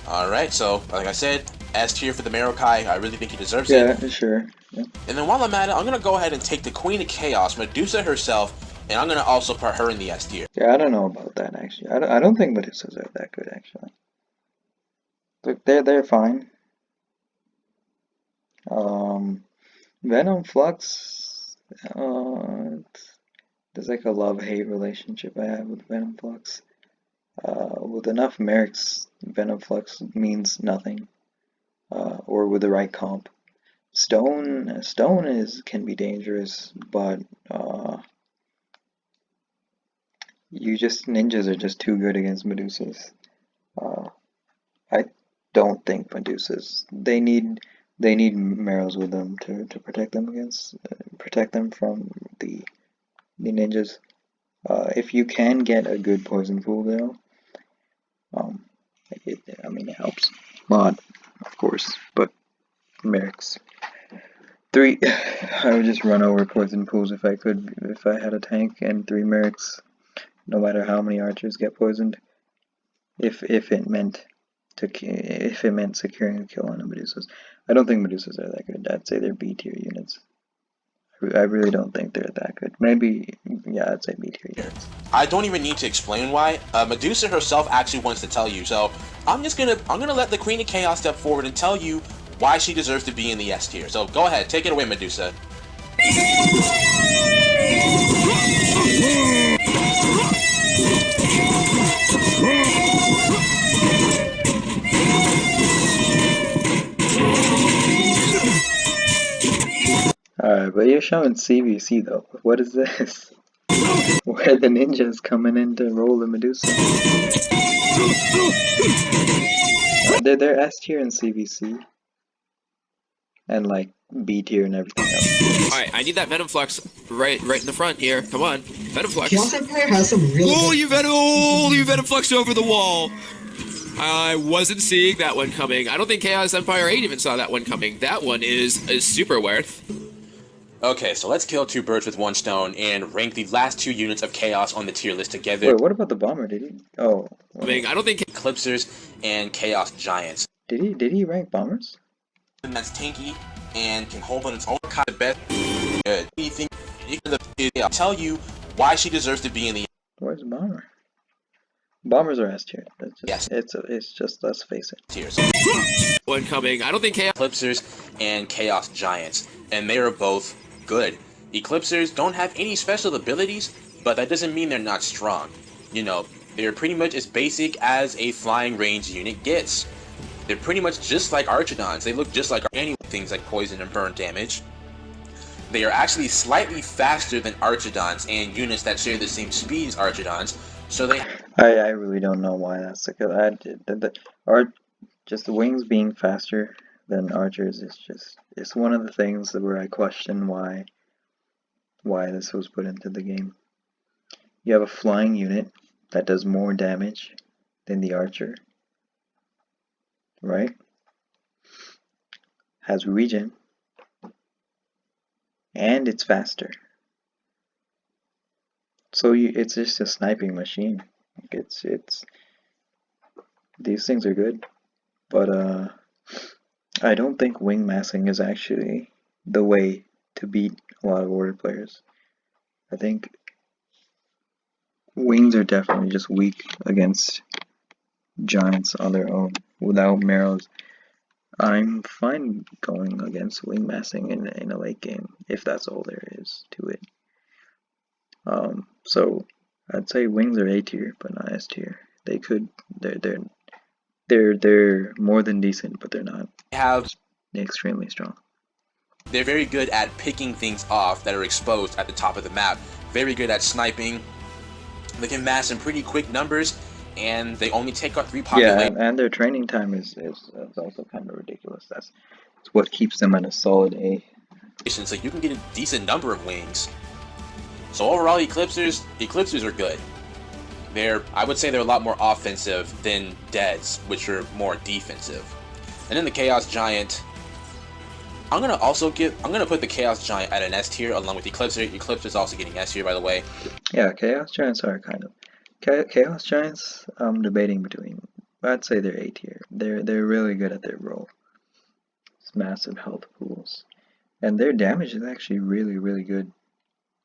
Alright, so like I said, S tier for the Marokai. I really think he deserves it. Yeah, sure. Yeah. And then while I'm at it, I'm gonna go ahead and take the Queen of Chaos, Medusa herself, and I'm gonna also put her in the S tier. Yeah, I don't know about that actually. I don't think Medusas are that good actually. Look, they're fine. Venom Flux. There's like a love-hate relationship I have with Venom Flux. With enough mercs, Venom Flux means nothing. Or with the right comp. Stone can be dangerous, but ninjas are just too good against Medusas. I don't think Medusas. They need Marrows with them to protect them from the ninjas. If you can get a good poison pool though, it helps a lot, of course. But mercs. I would just run over poison pools if I could, if I had a tank and 3 mercs, no matter how many archers get poisoned. If it meant securing a kill on a Medusas. I don't think Medusas are that good. I'd say they're B tier units. I really don't think they're that good. Maybe, yeah, I'd say B tier units. I don't even need to explain why. Medusa herself actually wants to tell you, so I'm gonna let the Queen of Chaos step forward and tell you why she deserves to be in the S tier. So go ahead, take it away, Medusa. Alright, but you're showing CVC though. What is this? Where the ninjas coming in to roll the Medusa? They're S tier in CVC. And like B tier and everything else. Alright, I need that Venom Flux right in the front here. Come on. Venom Flux. Chaos Empire has some really you Venom Flux over the wall! I wasn't seeing that one coming. I don't think Chaos Empire 8 even saw that one coming. That one is super worth. Okay, so let's kill 2 birds with 1 stone and rank the last 2 units of Chaos on the tier list together. Wait, what about the bomber? Did he? Oh. I mean, I don't think Eclipsers and Chaos Giants. Did he rank bombers? And that's tanky and can hold on its own kind of best. Good. You think I'll tell you why she deserves to be in the. Where's bomber? Bombers are S tier. Yes. It's just, let's face it. Tiers. one coming. I don't think Chaos Eclipsers and Chaos Giants, and they are both good. Eclipsers don't have any special abilities, but that doesn't mean they're not strong. You know, they're pretty much as basic as a flying range unit gets. They're pretty much just like Archidons. They look just like any things like poison and burn damage. They are actually slightly faster than Archidons and units that share the same speed as Archidons, so they. I really don't know why that's the good. Just the wings being faster than archers is it's one of the things where I question why this was put into the game. You have a flying unit that does more damage than the archer, right? Has regen, and it's faster. So it's just a sniping machine. It's these things are good, but I don't think wing massing is actually the way to beat a lot of order players. I think wings are definitely just weak against giants on their own without marrows. I'm fine going against wing massing in a late game if that's all there is to it. So I'd say wings are A tier, but not S tier. They're more than decent, but they're not extremely strong. They're very good at picking things off that are exposed at the top of the map. Very good at sniping. They can mass in pretty quick numbers, and they only take out 3 Yeah, populations. and their training time is also kind of ridiculous. That's what keeps them at a solid A. So you can get a decent number of wings. So overall, Eclipsers are good. I would say they're a lot more offensive than Deads, which are more defensive. And then the Chaos Giant, I'm gonna put the Chaos Giant at an S tier along with Eclipser. Eclipser's also getting S tier, by the way. Yeah, Chaos Giants are kind of Chaos Giants. I'm debating between. I'd say they're A tier. They're really good at their role. It's massive health pools, and their damage is actually really good.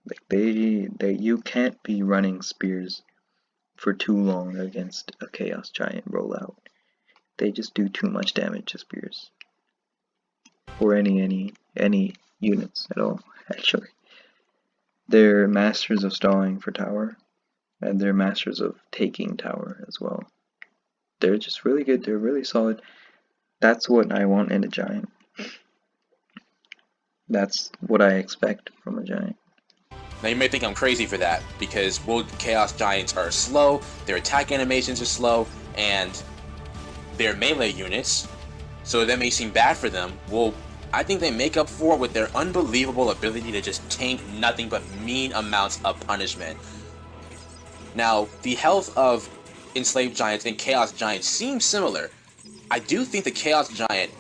Like you can't be running spears for too long against a Chaos Giant rollout. They just do too much damage to spears. Or any units at all, actually. They're masters of stalling for tower, and they're masters of taking tower as well. They're just really good, they're really solid. That's what I want in a giant. That's what I expect from a giant. Now you may think I'm crazy for that, because Chaos Giants are slow, their attack animations are slow, and they're melee units, so that may seem bad for them. Well, I think they make up for it with their unbelievable ability to just tank nothing but mean amounts of punishment. Now, the health of Enslaved Giants and Chaos Giants seems similar. I do think the Chaos Giant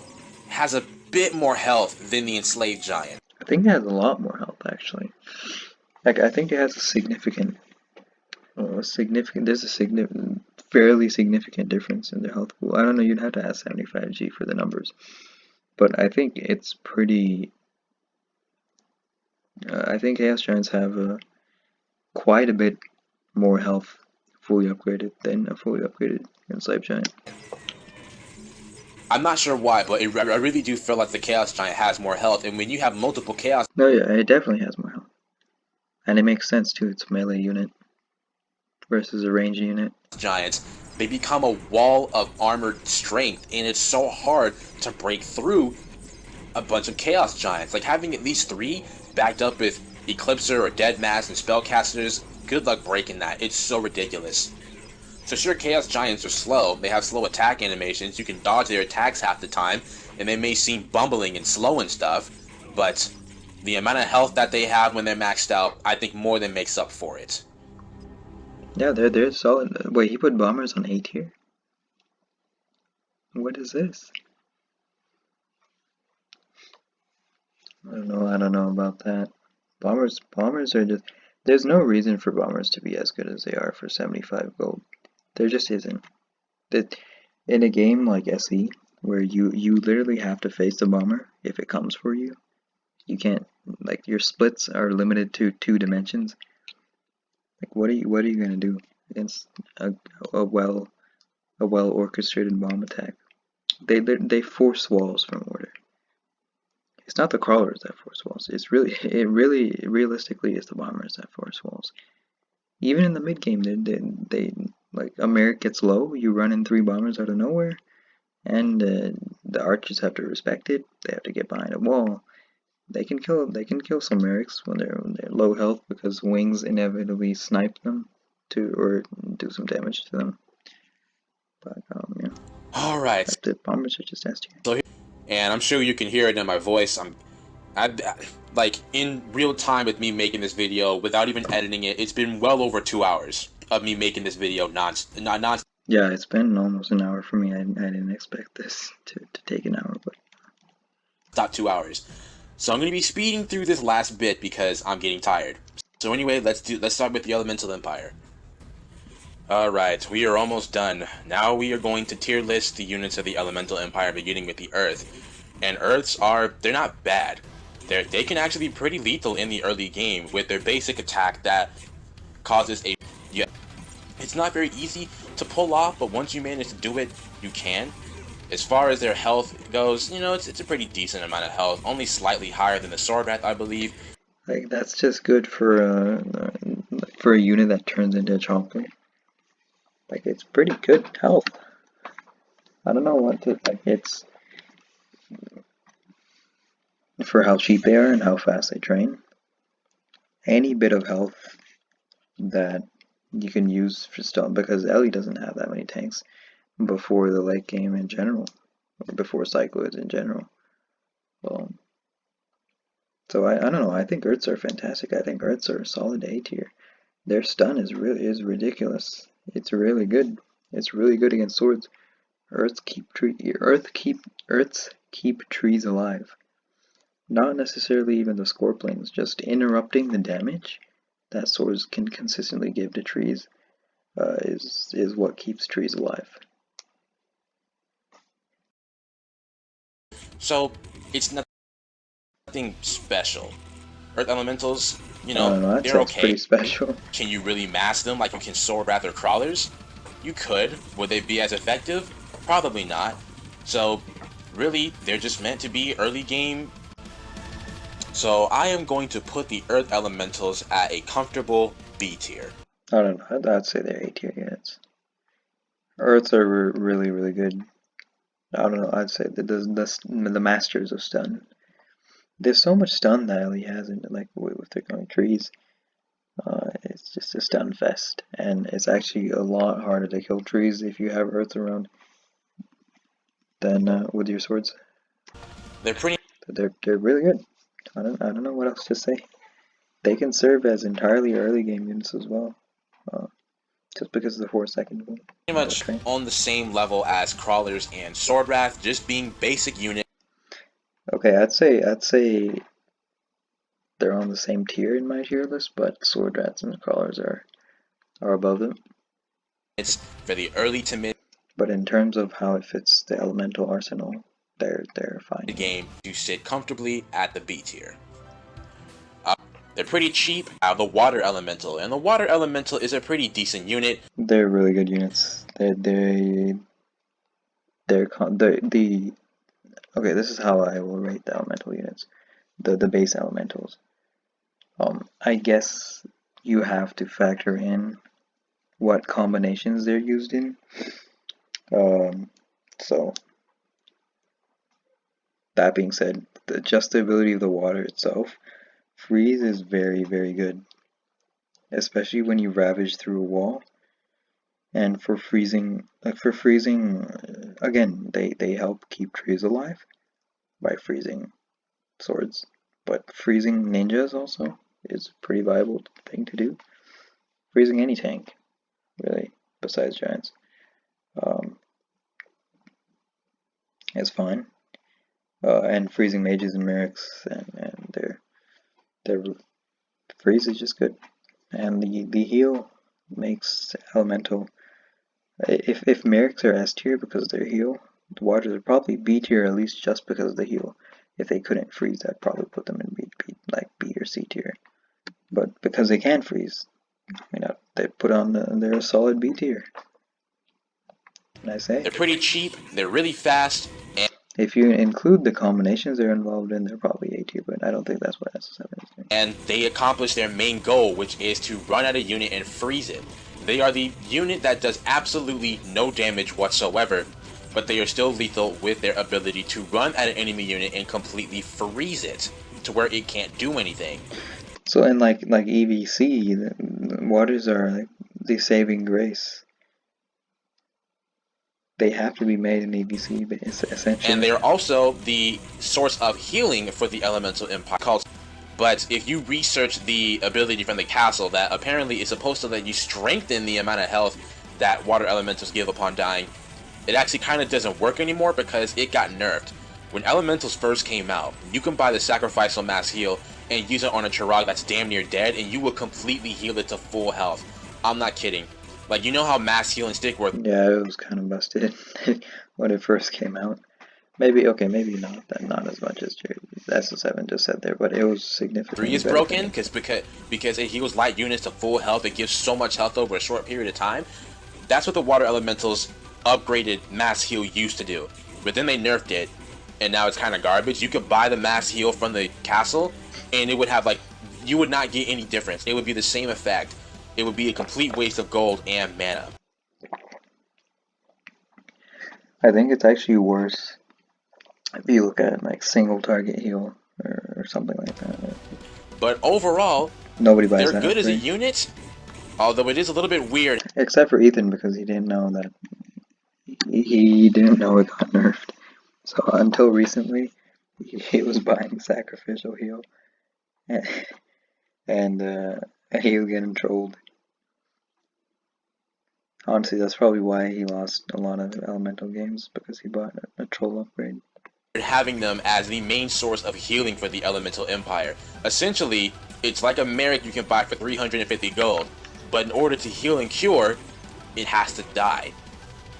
has a bit more health than the Enslaved Giant. I think it has a lot more health, actually. Like, I think it has a significant, fairly significant difference in their health pool. I don't know, you'd have to ask 75G for the numbers. But I think it's pretty. I think Chaos Giants have quite a bit more health fully upgraded than a fully upgraded Enslaved Giant. I'm not sure why, but I really do feel like the Chaos Giant has more health, and when you have multiple Chaos No, yeah, it definitely has more health. And it makes sense too, it's a melee unit versus a ranged unit. Giants, they become a wall of armored strength, and it's so hard to break through a bunch of Chaos Giants. Like, having at least 3 backed up with Eclipser or Deadmass and Spellcasters, good luck breaking that. It's so ridiculous. So sure, Chaos Giants are slow, they have slow attack animations, you can dodge their attacks half the time, and they may seem bumbling and slow and stuff, but the amount of health that they have when they're maxed out, I think more than makes up for it. Yeah, they're solid. Wait, he put bombers on A tier? What is this? I don't know about that. Bombers are just. There's no reason for bombers to be as good as they are for 75 gold. There just isn't. That in a game like SE, where you literally have to face the bomber if it comes for you, you can't. Like, your splits are limited to 2 dimensions. Like, what are you gonna do against a well orchestrated bomb attack? They force walls from order. It's not the crawlers that force walls. It really realistically is the bombers that force walls. Even in the mid game, they like a Merrick gets low, you run in 3 bombers out of nowhere, and the archers have to respect it. They have to get behind a wall. They can kill some Merricks when they're low health because wings inevitably snipe them or do some damage to them. But yeah. Alright. The bombers are just S tier. And I'm sure you can hear it in my voice. Like, in real time with me making this video, without even editing it, it's been well over 2 hours of me making this video Yeah, it's been almost an hour for me. I didn't expect this to take an hour, but stop 2 hours. So I'm going to be speeding through this last bit because I'm getting tired. So anyway, let's start with the Elemental Empire. Alright, we are almost done. Now we are going to tier list the units of the Elemental Empire, beginning with the Earth. And Earths they're not bad. They can actually be pretty lethal in the early game with their basic attack that causes a... Yeah, it's not very easy to pull off, but once you manage to do it, you can. As far as their health goes, you know, it's a pretty decent amount of health, only slightly higher than the Sword Wrath, I believe. like that's just good for a unit that turns into a chomper. Like, it's pretty good health. I don't know what to like. It's for how cheap they are and how fast they train. Any bit of health that you can use for stuff because Ellie doesn't have that many tanks before the late game in general, or before cycloids in general. So I don't know. I think Earths are fantastic. I think Earths are a solid A tier. Their stun is ridiculous. It's really good. It's really good against swords. Earths keep trees alive. Not necessarily even the scorpions, just interrupting the damage that swords can consistently give to trees is what keeps trees alive. So it's nothing special. Earth elementals, you I don't know, know, that they're sounds okay. pretty special. Can you really mass them like you can sword wrath or crawlers? You could. Would they be as effective? Probably not. So really, they're just meant to be early game. So I am going to put the Earth elementals at a comfortable B tier. I don't know, I'd say they're A tier units. Earths are really good. I don't know, I'd say the masters of stun. There's so much stun that Ellie has in like with their going trees. It's just a stun fest, and it's actually a lot harder to kill trees if you have Earths around than with your swords. They're pretty. They're really good. I don't know what else to say. They can serve as entirely early game units as well, just because of the 4-second one. Pretty much on the same level as crawlers and sword wrath, just being basic units. Okay, I'd say they're on the same tier in my tier list, but sword rats and crawlers are above them. It's for the early to mid. But in terms of how it fits the elemental arsenal, they're fine. The game to sit comfortably at the B tier. They're pretty cheap. The water elemental, and the water elemental is a pretty decent unit. They're really good units. Okay, this is how I will rate the elemental units. The base elementals. I guess you have to factor in what combinations they're used in. So that being said, just the ability of the water itself, freeze is very good, especially when you ravage through a wall. And for freezing, again, they help keep trees alive by freezing swords, but freezing ninjas also is a pretty viable thing to do. Freezing any tank, really, besides giants, is fine. And freezing mages and mercs and their freeze is just good. And the heal makes elemental. If mercs are S tier because of their heal, the waters are probably B tier at least just because of the heal. If they couldn't freeze, I'd probably put them in B or C tier. But because they can freeze, they put on they're a solid B tier. And I say they're pretty cheap. They're really fast. And if you include the combinations they're involved in, they're probably A tier. But I don't think that's what s07 is doing. And they accomplish their main goal, which is to run at a unit and freeze it. They are the unit that does absolutely no damage whatsoever, but they are still lethal with their ability to run at an enemy unit and completely freeze it to where it can't do anything. So in like EVC, the waters are like the saving grace. They have to be made in EVC, essentially. And they are also the source of healing for the Elemental Empire. But if you research the ability from the castle, that apparently is supposed to let you strengthen the amount of health that water elementals give upon dying, it actually kind of doesn't work anymore because it got nerfed. When elementals first came out, you can buy the sacrificial mass heal and use it on a Chirag that's damn near dead, and you will completely heal it to full health. I'm not kidding. Like, you know how mass heal and stick work? Yeah, it was kind of busted when it first came out. Maybe not as much as s07 just said there, but it was significantly. 3 is broken because it heals light units to full health. It gives so much health over a short period of time. That's what the water elementals upgraded mass heal used to do. But then they nerfed it, and now it's kind of garbage. You could buy the mass heal from the castle, and it would have you would not get any difference. It would be the same effect. It would be a complete waste of gold and mana. I think it's actually worse if you look at like single target heal or something like that. But overall, nobody buys they're that. good as a unit. Although it is a little bit weird. Except for Ethan, because he didn't know that he didn't know it got nerfed. So until recently, he was buying sacrificial heal, and he was getting trolled. Honestly, that's probably why he lost a lot of elemental games, because he bought a troll upgrade. Having them as the main source of healing for the Elemental Empire. Essentially, it's like a Merrick you can buy for 350 gold, but in order to heal and cure, it has to die.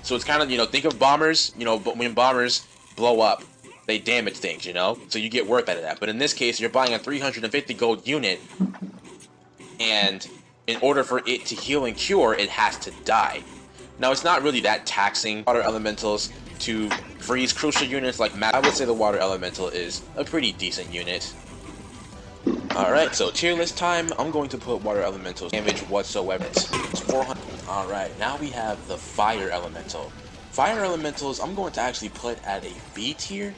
So it's kind of, think of bombers, but when bombers blow up, they damage things, so you get worth out of that. But in this case, you're buying a 350 gold unit, and in order for it to heal and cure, it has to die. Now, it's not really that taxing water elementals to freeze crucial units like I would say the water elemental is a pretty decent unit. Alright, so tier list time. I'm going to put water elementals damage whatsoever. It's 400. Alright, now we have the fire elemental. Fire elementals, I'm going to actually put at a B tier.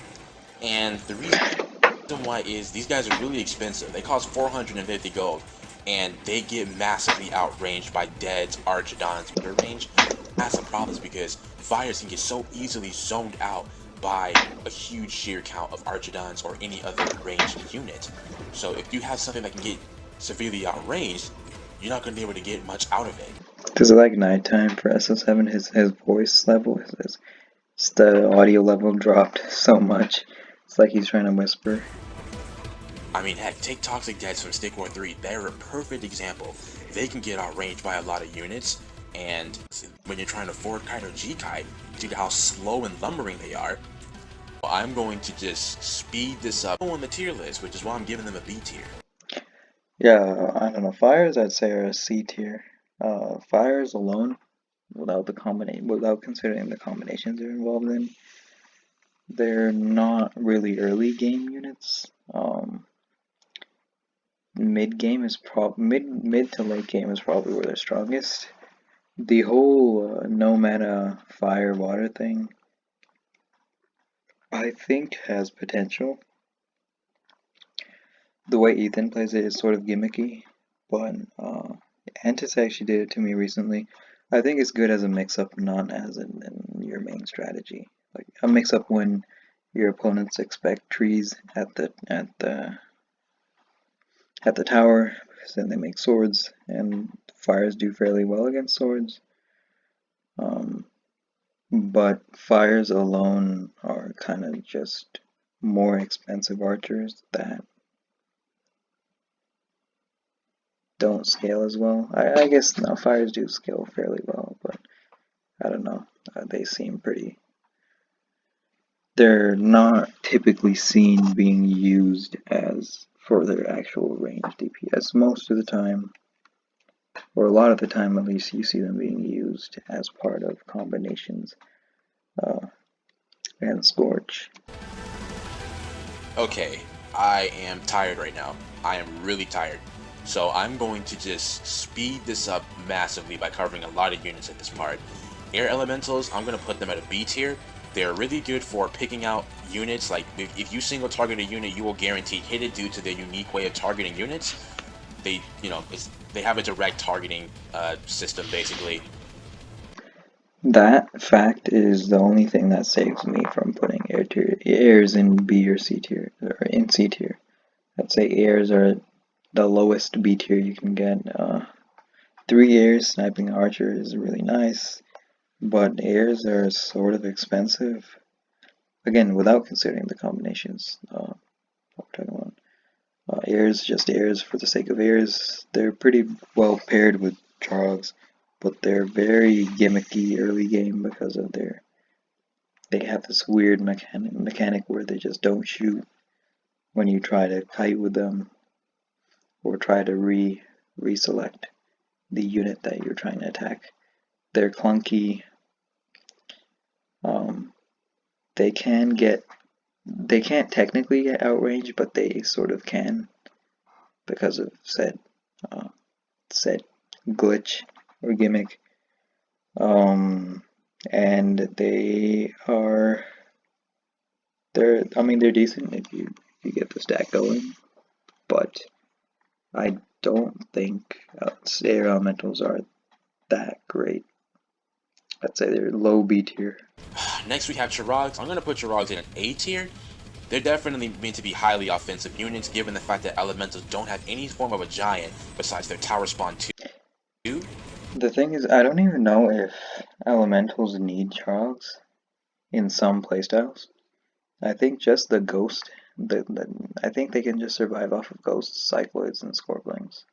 And the reason why is these guys are really expensive. They cost 450 gold. And they get massively outranged by Dead's Archidon's range. That's the problem, is because fires can get so easily zoned out by a huge sheer count of Archidons or any other ranged unit. So if you have something that can get severely outranged, you're not going to be able to get much out of it. Because like nighttime for s07, his voice level, the audio level dropped so much. It's like he's trying to whisper. I mean, heck, take Toxic Deads from Stick War 3. They're a perfect example. They can get outranged by a lot of units, and when you're trying to forward kite or G-kite, due to how slow and lumbering they are, I'm going to just speed this up on the tier list, which is why I'm giving them a B tier. Yeah, I don't know. Fires, I'd say, are a C tier. Fires alone, without considering the combinations they're involved in, they're not really early game units. Mid game is mid to late game is probably where they're strongest. The whole no meta fire water thing, I think, has potential. The way Ethan plays it is sort of gimmicky, but Antis actually did it to me recently. I think it's good as a mix-up, not as in your main strategy. Like a mix-up when your opponents expect trees at the tower, because then they make swords, and fires do fairly well against swords. But fires alone are kind of just more expensive archers that don't scale as well. I guess now fires do scale fairly well, but I don't know. They seem pretty. They're not typically seen being used as for their actual range DPS. Most of the time, or a lot of the time at least, you see them being used as part of combinations and Scorch. Okay, I am tired right now. I am really tired. So I'm going to just speed this up massively by covering a lot of units in this part. Air Elementals, I'm going to put them at a B tier. They're really good for picking out units. Like, if you single target a unit, you will guarantee hit it due to their unique way of targeting units. They have a direct targeting system, basically. That fact is the only thing that saves me from putting airs in B or C tier, or in C tier. I'd say airs are the lowest B tier you can get. 3 airs sniping archer is really nice, but airs are sort of expensive. Again, without considering the combinations. What we're talking about. Airs, just airs for the sake of airs. They're pretty well paired with Charles, but they're very gimmicky early game because of they have this weird mechanic where they just don't shoot when you try to kite with them or try to reselect the unit that you're trying to attack. They're clunky. They can't technically get outranged, but they sort of can because of said glitch or gimmick. And they're decent if you get the stack going, but I don't think air elementals are that great. I'd say they're low B tier. Next we have Chirags. I'm going to put Chirags in an A tier. They're definitely meant to be highly offensive units, given the fact that elementals don't have any form of a giant besides their tower spawn 2. The thing is, I don't even know if elementals need Chirags in some playstyles. I think just the ghost, I think they can just survive off of ghosts, cycloids, and scorpions.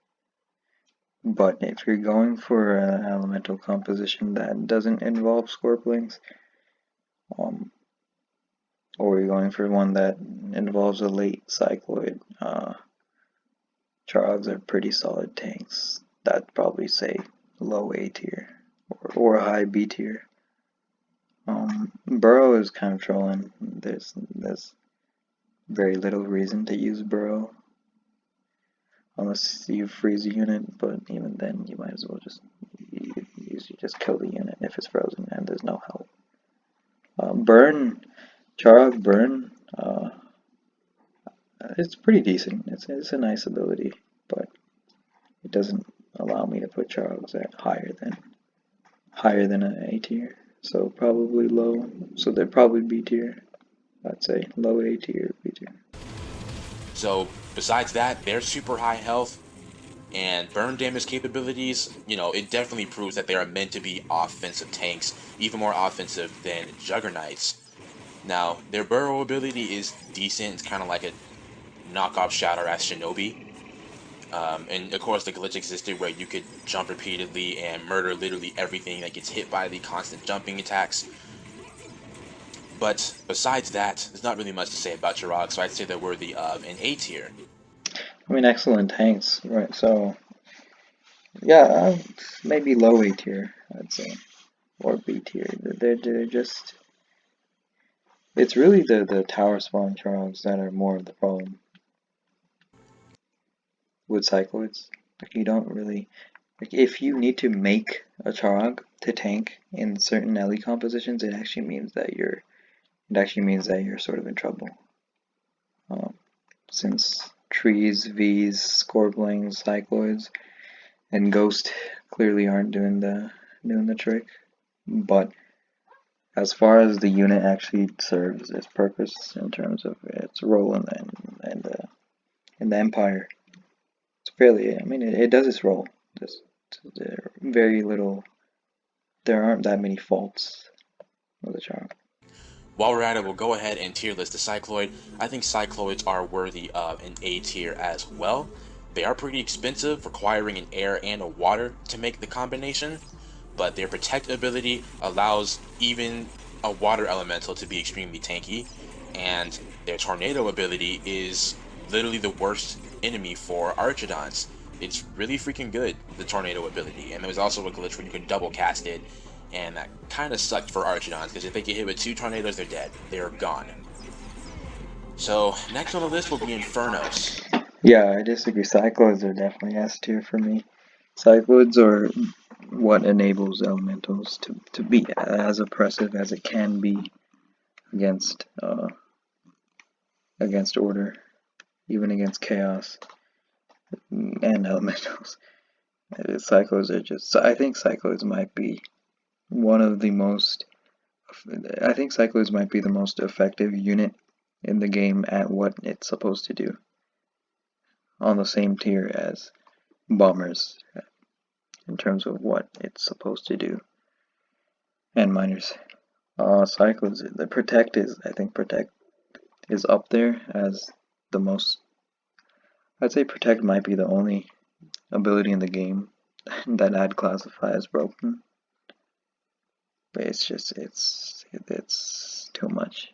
But if you're going for an elemental composition that doesn't involve scorpions, or you're going for one that involves a late cycloid, Chirags are pretty solid tanks. I'd probably say low A tier or a high B tier. Burrow is kind of trolling. There's very little reason to use Burrow unless you freeze a unit, but even then you might as well just kill the unit if it's frozen and there's no help. Charog Burn, it's pretty decent. It's a nice ability, but it doesn't allow me to put Charogs at higher than an A tier. So probably low. So they're probably B tier. I'd say low A tier, B tier. So besides that, they're super high health and burn damage capabilities. You know, it definitely proves that they are meant to be offensive tanks, even more offensive than Juggernauts. Now, their burrow ability is decent. It's kind of like a knockoff Shadow Ass Shinobi. And of course, the glitch existed where you could jump repeatedly and murder literally everything that gets hit by the constant jumping attacks. But besides that, there's not really much to say about Chirag, so I'd say they're worthy of an A tier. I mean, excellent tanks, right? So, yeah, maybe low A tier, I'd say, or B tier. They're just. It's really the tower spawn Chirags that are more of the problem with cycloids. Like, you don't really. Like, if you need to make a Chirag to tank in certain LE compositions, it actually means that you're sort of in trouble. Since trees, Vs, Scorblings, Cycloids, and Ghost clearly aren't doing the trick. But as far as the unit actually serves its purpose in terms of its role in the Empire, it's fairly. I mean, it does its role. There very little. There aren't that many faults with the charm. While we're at it, we'll go ahead and tier list the Cycloid. I think Cycloids are worthy of an A tier as well. They are pretty expensive, requiring an air and a water to make the combination, but their protect ability allows even a water elemental to be extremely tanky, and their tornado ability is literally the worst enemy for Archidons. It's really freaking good, the tornado ability, and there was also a glitch where you could double cast it, and that kind of sucked for Archidons, because if they get hit with 2 tornadoes, they're dead. They're gone. So, next on the list will be Infernos. Yeah, I disagree. Cycloids are definitely S tier for me. Cycloids are what enables elementals to be as oppressive as it can be against order, even against chaos and elementals. Cycloids are just. I think Cycloids might be one of the most. I think Cycloids might be the most effective unit in the game at what it's supposed to do. On the same tier as bombers in terms of what it's supposed to do, and miners. Cycloids. The protect is. I think protect is up there as the most. I'd say protect might be the only ability in the game that I'd classify as broken. But it's just it's too much.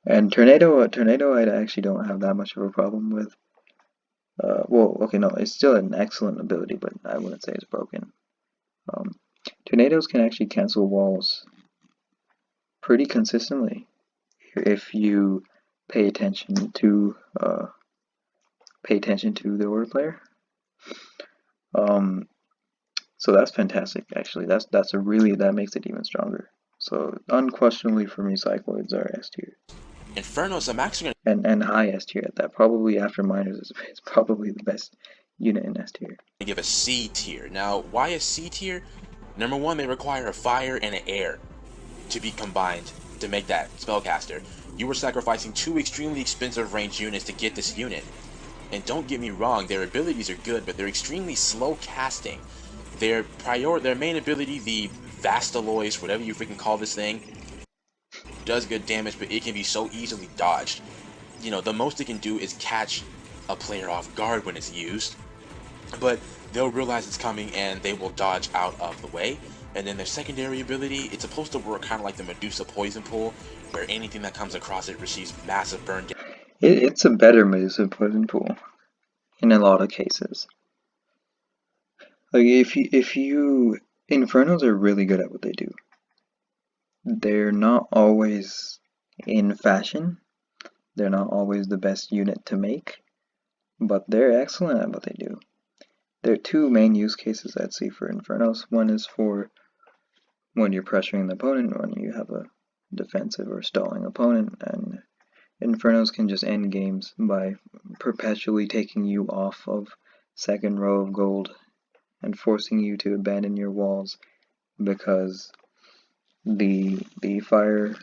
And tornado I actually don't have that much of a problem with. Well, okay, no, it's still an excellent ability, but I wouldn't say it's broken. Tornadoes can actually cancel walls pretty consistently if you pay attention to the order player. So that's fantastic. Actually, that makes it even stronger. So unquestionably for me, Cycloids are S tier. Infernos, I'm actually gonna And high S tier at that. Probably after miners is probably the best unit in S tier. I give a C tier. Now, why a C tier? Number one, they require a fire and an air to be combined to make that spellcaster. You were sacrificing 2 extremely expensive ranged units to get this unit. And don't get me wrong, their abilities are good, but they're extremely slow casting. Their main ability, the Vastalois, whatever you freaking call this thing, does good damage, but it can be so easily dodged. You know, the most it can do is catch a player off guard when it's used, but they'll realize it's coming and they will dodge out of the way. And then their secondary ability, it's supposed to work kind of like the Medusa Poison Pool, where anything that comes across it receives massive burn damage. It's a better Medusa Poison Pool in a lot of cases. Like if you Infernos are really good at what they do. They're not always in fashion. They're not always the best unit to make, but they're excellent at what they do. There are 2 main use cases I'd see for Infernos. One is for when you're pressuring the opponent, when you have a defensive or stalling opponent, and Infernos can just end games by perpetually taking you off of second row of gold and forcing you to abandon your walls because the fire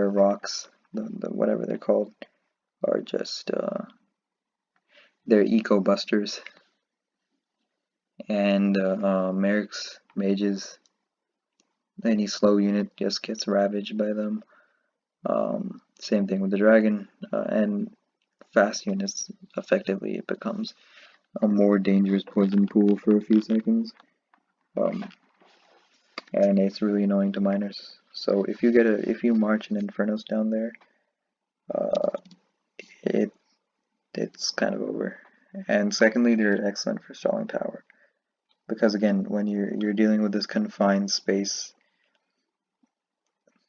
rocks, the whatever they're called, are just they're eco busters, and Merrick's mages, any slow unit just gets ravaged by them. Same thing with the dragon, and fast units, effectively it becomes a more dangerous poison pool for a few seconds, and it's really annoying to miners. So if you march an Infernos down there, it's kind of over. And secondly, they're excellent for stalling tower, because again, when you're dealing with this confined space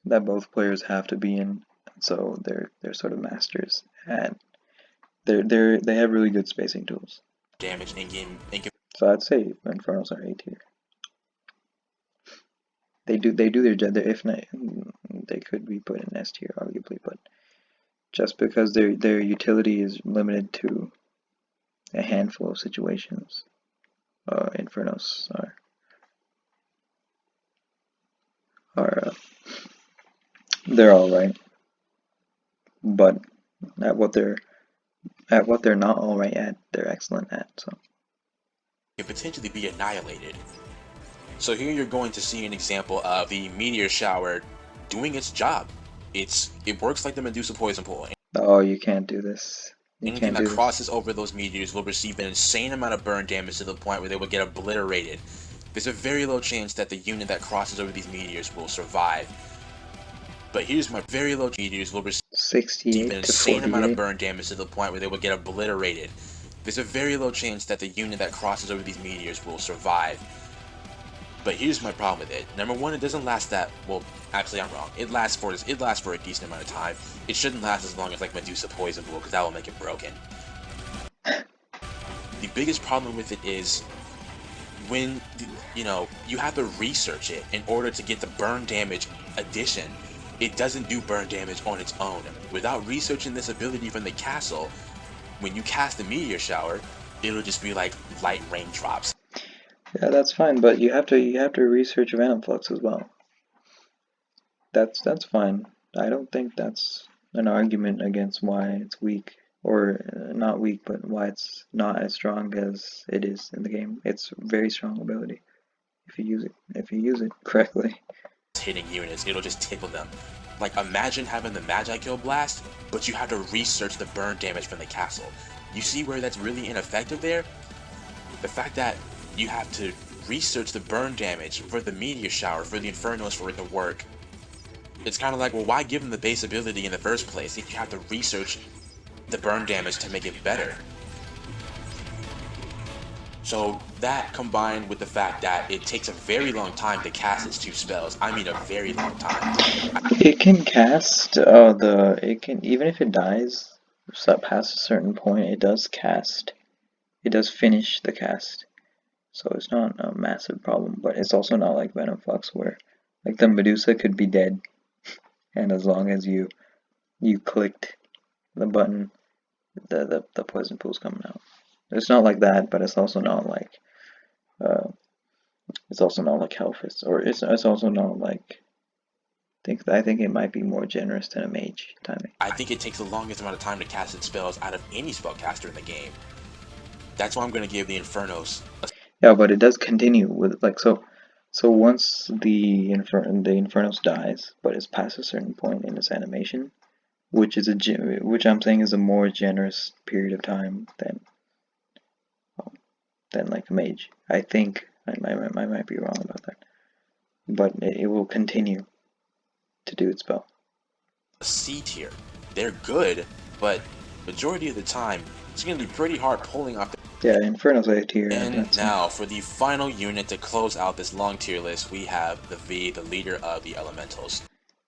that both players have to be in, so they're sort of masters, and they have really good spacing tools. Damage in game. So I'd say Infernos are A tier. They do their job. If not, they could be put in S tier arguably, but just because their utility is limited to a handful of situations, Infernos are they're all right, but at what they're not all right at, they're excellent at. So can potentially be annihilated. So here you're going to see an example of the meteor shower doing its job. It works like the Medusa Poison Pool. oh, you can't do this. Anything that crosses over those meteors will receive an insane amount of burn damage to the point where they will get obliterated. There's a very low chance that the unit that crosses over these meteors will survive. But here's my very low meteors will receive 68 an to insane 48. amount of burn damage to the point where they will get obliterated. There's a very low chance that the unit that crosses over these meteors will survive. But here's my problem with it. Number one, it doesn't last that well. Actually, I'm wrong. It lasts for a decent amount of time. It shouldn't last as long as like Medusa Poison Pool, because that will make it broken. The biggest problem with it is when you have to research it in order to get the burn damage addition. It doesn't do burn damage on its own. Without researching this ability from the castle, when you cast the meteor shower, it'll just be like light raindrops. Yeah, that's fine, but you have to research Venom Flux as well. That's fine. I don't think that's an argument against why it's weak, or not weak, but why it's not as strong as it is in the game. It's a very strong ability if you use it correctly. Hitting units, it'll just tickle them. Like, imagine having the Magi Kill Blast, but you have to research the burn damage from the castle. You see where that's really ineffective there? The fact that you have to research the burn damage for the meteor shower, for the Infernos, for it to work. It's kind of like, well, why give them the base ability in the first place if you have to research the burn damage to make it better? So that, combined with the fact that it takes a very long time to cast its 2 spells, I mean a very long time. It can cast even if it dies past a certain point, it does cast. It does finish the cast. So it's not a massive problem, but it's also not like Venom Flux where like the Medusa could be dead, and as long as you clicked the button, the poison pool's coming out. It's not like that, but it's also not like Hellfist, or it's also not like. I think it might be more generous than a mage timing. I think it takes the longest amount of time to cast its spells out of any spellcaster in the game. That's why I'm going to give the Infernos a Yeah, but it does continue with like so. So once the Infernos dies, but it's past a certain point in its animation, which I'm saying is a more generous period of time than like a mage. I think I might be wrong about that, but it will continue to do its spell. C tier. They're good, but majority of the time, it's going to be pretty hard pulling off. Yeah, Inferno's A tier. And now, for the final unit to close out this long tier list, we have the V, the leader of the Elementals.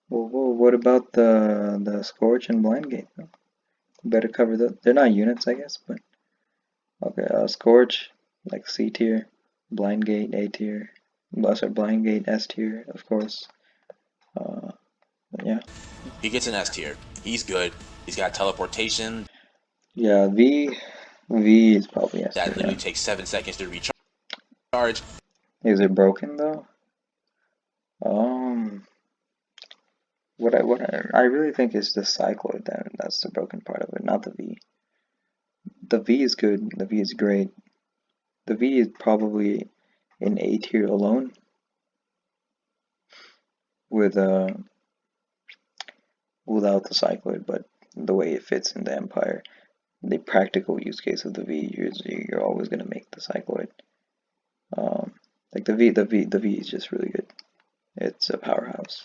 Well, what about the Scorch and Blind Gate? Though? Better cover that. They're not units, I guess, but okay. Scorch, like C tier, Blind Gate A tier, Blind Gate S tier, of course. Yeah. He gets an S tier. He's good. He's got teleportation. Yeah, V is probably S tier. That literally takes 7 seconds to recharge. Is it broken though? What I really think is the Cycloid that's the broken part of it, not the V. The V is good. The V is great. The V is probably in A tier alone. Without the Cycloid, but the way it fits in the Empire, the practical use case of the V, you're always gonna make the Cycloid. Like the V is just really good. It's a powerhouse.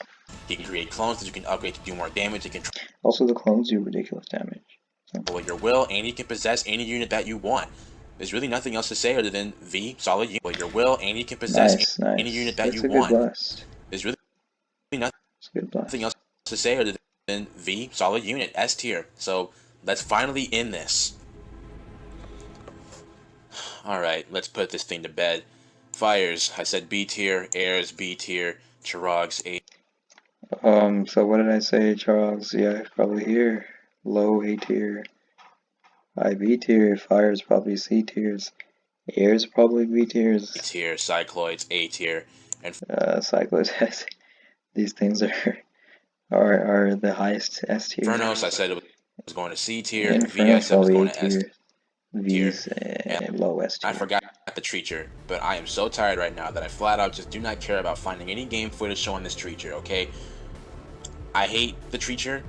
He can create clones that you can upgrade to do more damage. He can also the clones do ridiculous damage. Control your will, and he can possess any unit that you want. There's really nothing else to say other than V, solid unit. Your will, and he can possess any unit that you want. There's really nothing else to say other than V, solid unit, S tier. So let's finally end this. Alright, let's put this thing to bed. Fires, I said B tier, Airs, B tier, Charogs, A. So what did I say? Charogs, yeah, probably here. Low A tier. High B tier. Fires probably C tiers. Airs probably B tiers. B tier, Cycloids, A tier, and Cycloids. These things are the highest S tier. Infernos, I said it was going to C tier. V, I said was going to S tier. V's low S tier. I forgot the Treacher, but I am so tired right now that I flat out just do not care about finding any game footage showing this Treacher, okay? I hate the Treacher.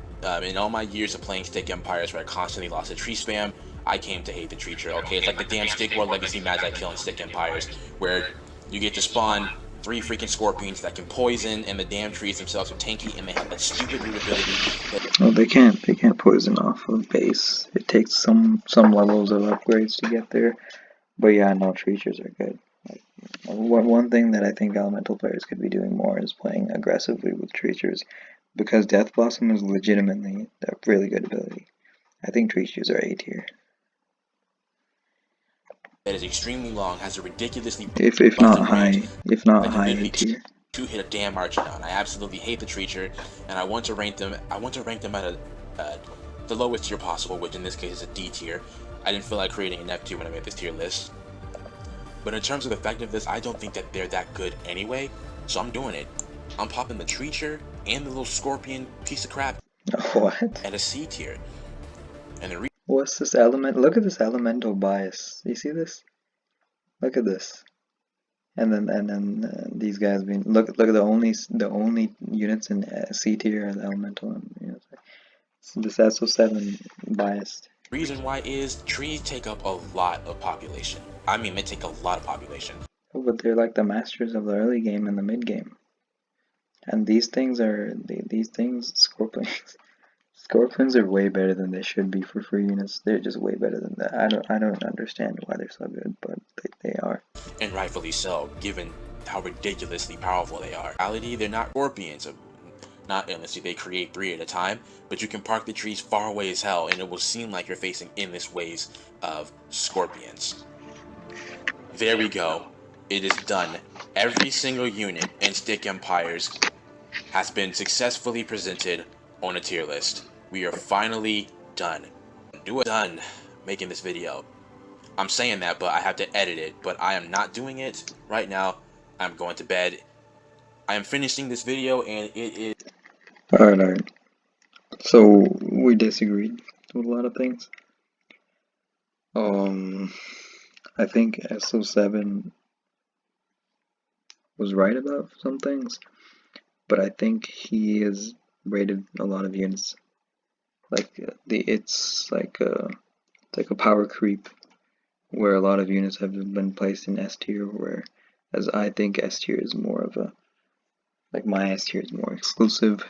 In all my years of playing Stick Empires where I constantly lost to tree spam, I came to hate the Treacher, okay? It's like the damn Stick War Legacy Magi kill in Stick Empires, where you get to spawn 3 freaking Scorpions that can poison, and the damn trees themselves are tanky, and they have that stupid root ability that... Well, they can't poison off of base. It takes some levels of upgrades to get there. But yeah, no, Treachers are good. Like, one thing that I think Elemental players could be doing more is playing aggressively with Treachers, because Death Blossom is legitimately a really good ability. I think Treachers are A tier. That is extremely long, has a ridiculously if not high A tier. To hit a damn Archidon. I absolutely hate the Treacher, and I want to rank them. I want to rank them at the lowest tier possible, which in this case is a D tier. I didn't feel like creating an F tier when I made this tier list. But in terms of effectiveness, I don't think that they're that good anyway, so I'm doing it. I'm popping the Treacher and the little Scorpion piece of crap What? at a C tier. And the What's this element? Look at this elemental bias. You see this? Look at this. And then these guys being look at the only units in C tier are the elemental units. So this s07 biased. reason why is trees take up a lot of population. I mean, they take a lot of population. But they're like the masters of the early game and the mid game. And these things Scorpions. Scorpions are way better than they should be for free units. They're just way better than that. I don't understand why they're so good, but they are. And rightfully so, given how ridiculously powerful they are. In reality, they're not Scorpions. Not unless they create 3 at a time, but you can park the trees far away as hell, and it will seem like you're facing endless waves of Scorpions. There we go. It is done. Every single unit in Stick Empires has been successfully presented on a tier list. We are finally done. Done making this video. I'm saying that, but I have to edit it. But I am not doing it right now. I'm going to bed. I am finishing this video, and it is. Alright. So, we disagreed with a lot of things. I think s07 was right about some things, but I think he has rated a lot of units. Like it's like a power creep where a lot of units have been placed in S tier, whereas I think S tier is more of a, like my S tier is more exclusive.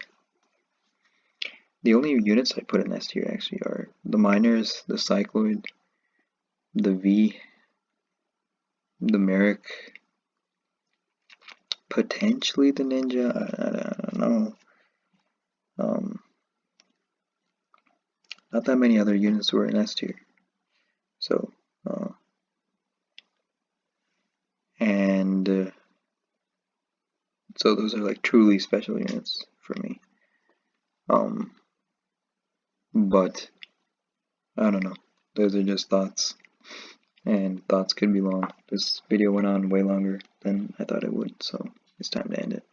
The only units I put in S tier actually are the miners, the cycloid, the V, the Merrick, potentially the ninja. I don't know. Not that many other units were in S tier. So, and so those are like truly special units for me. But I don't know. Those are just thoughts, and thoughts could be long. This video went on way longer than I thought it would, so it's time to end it.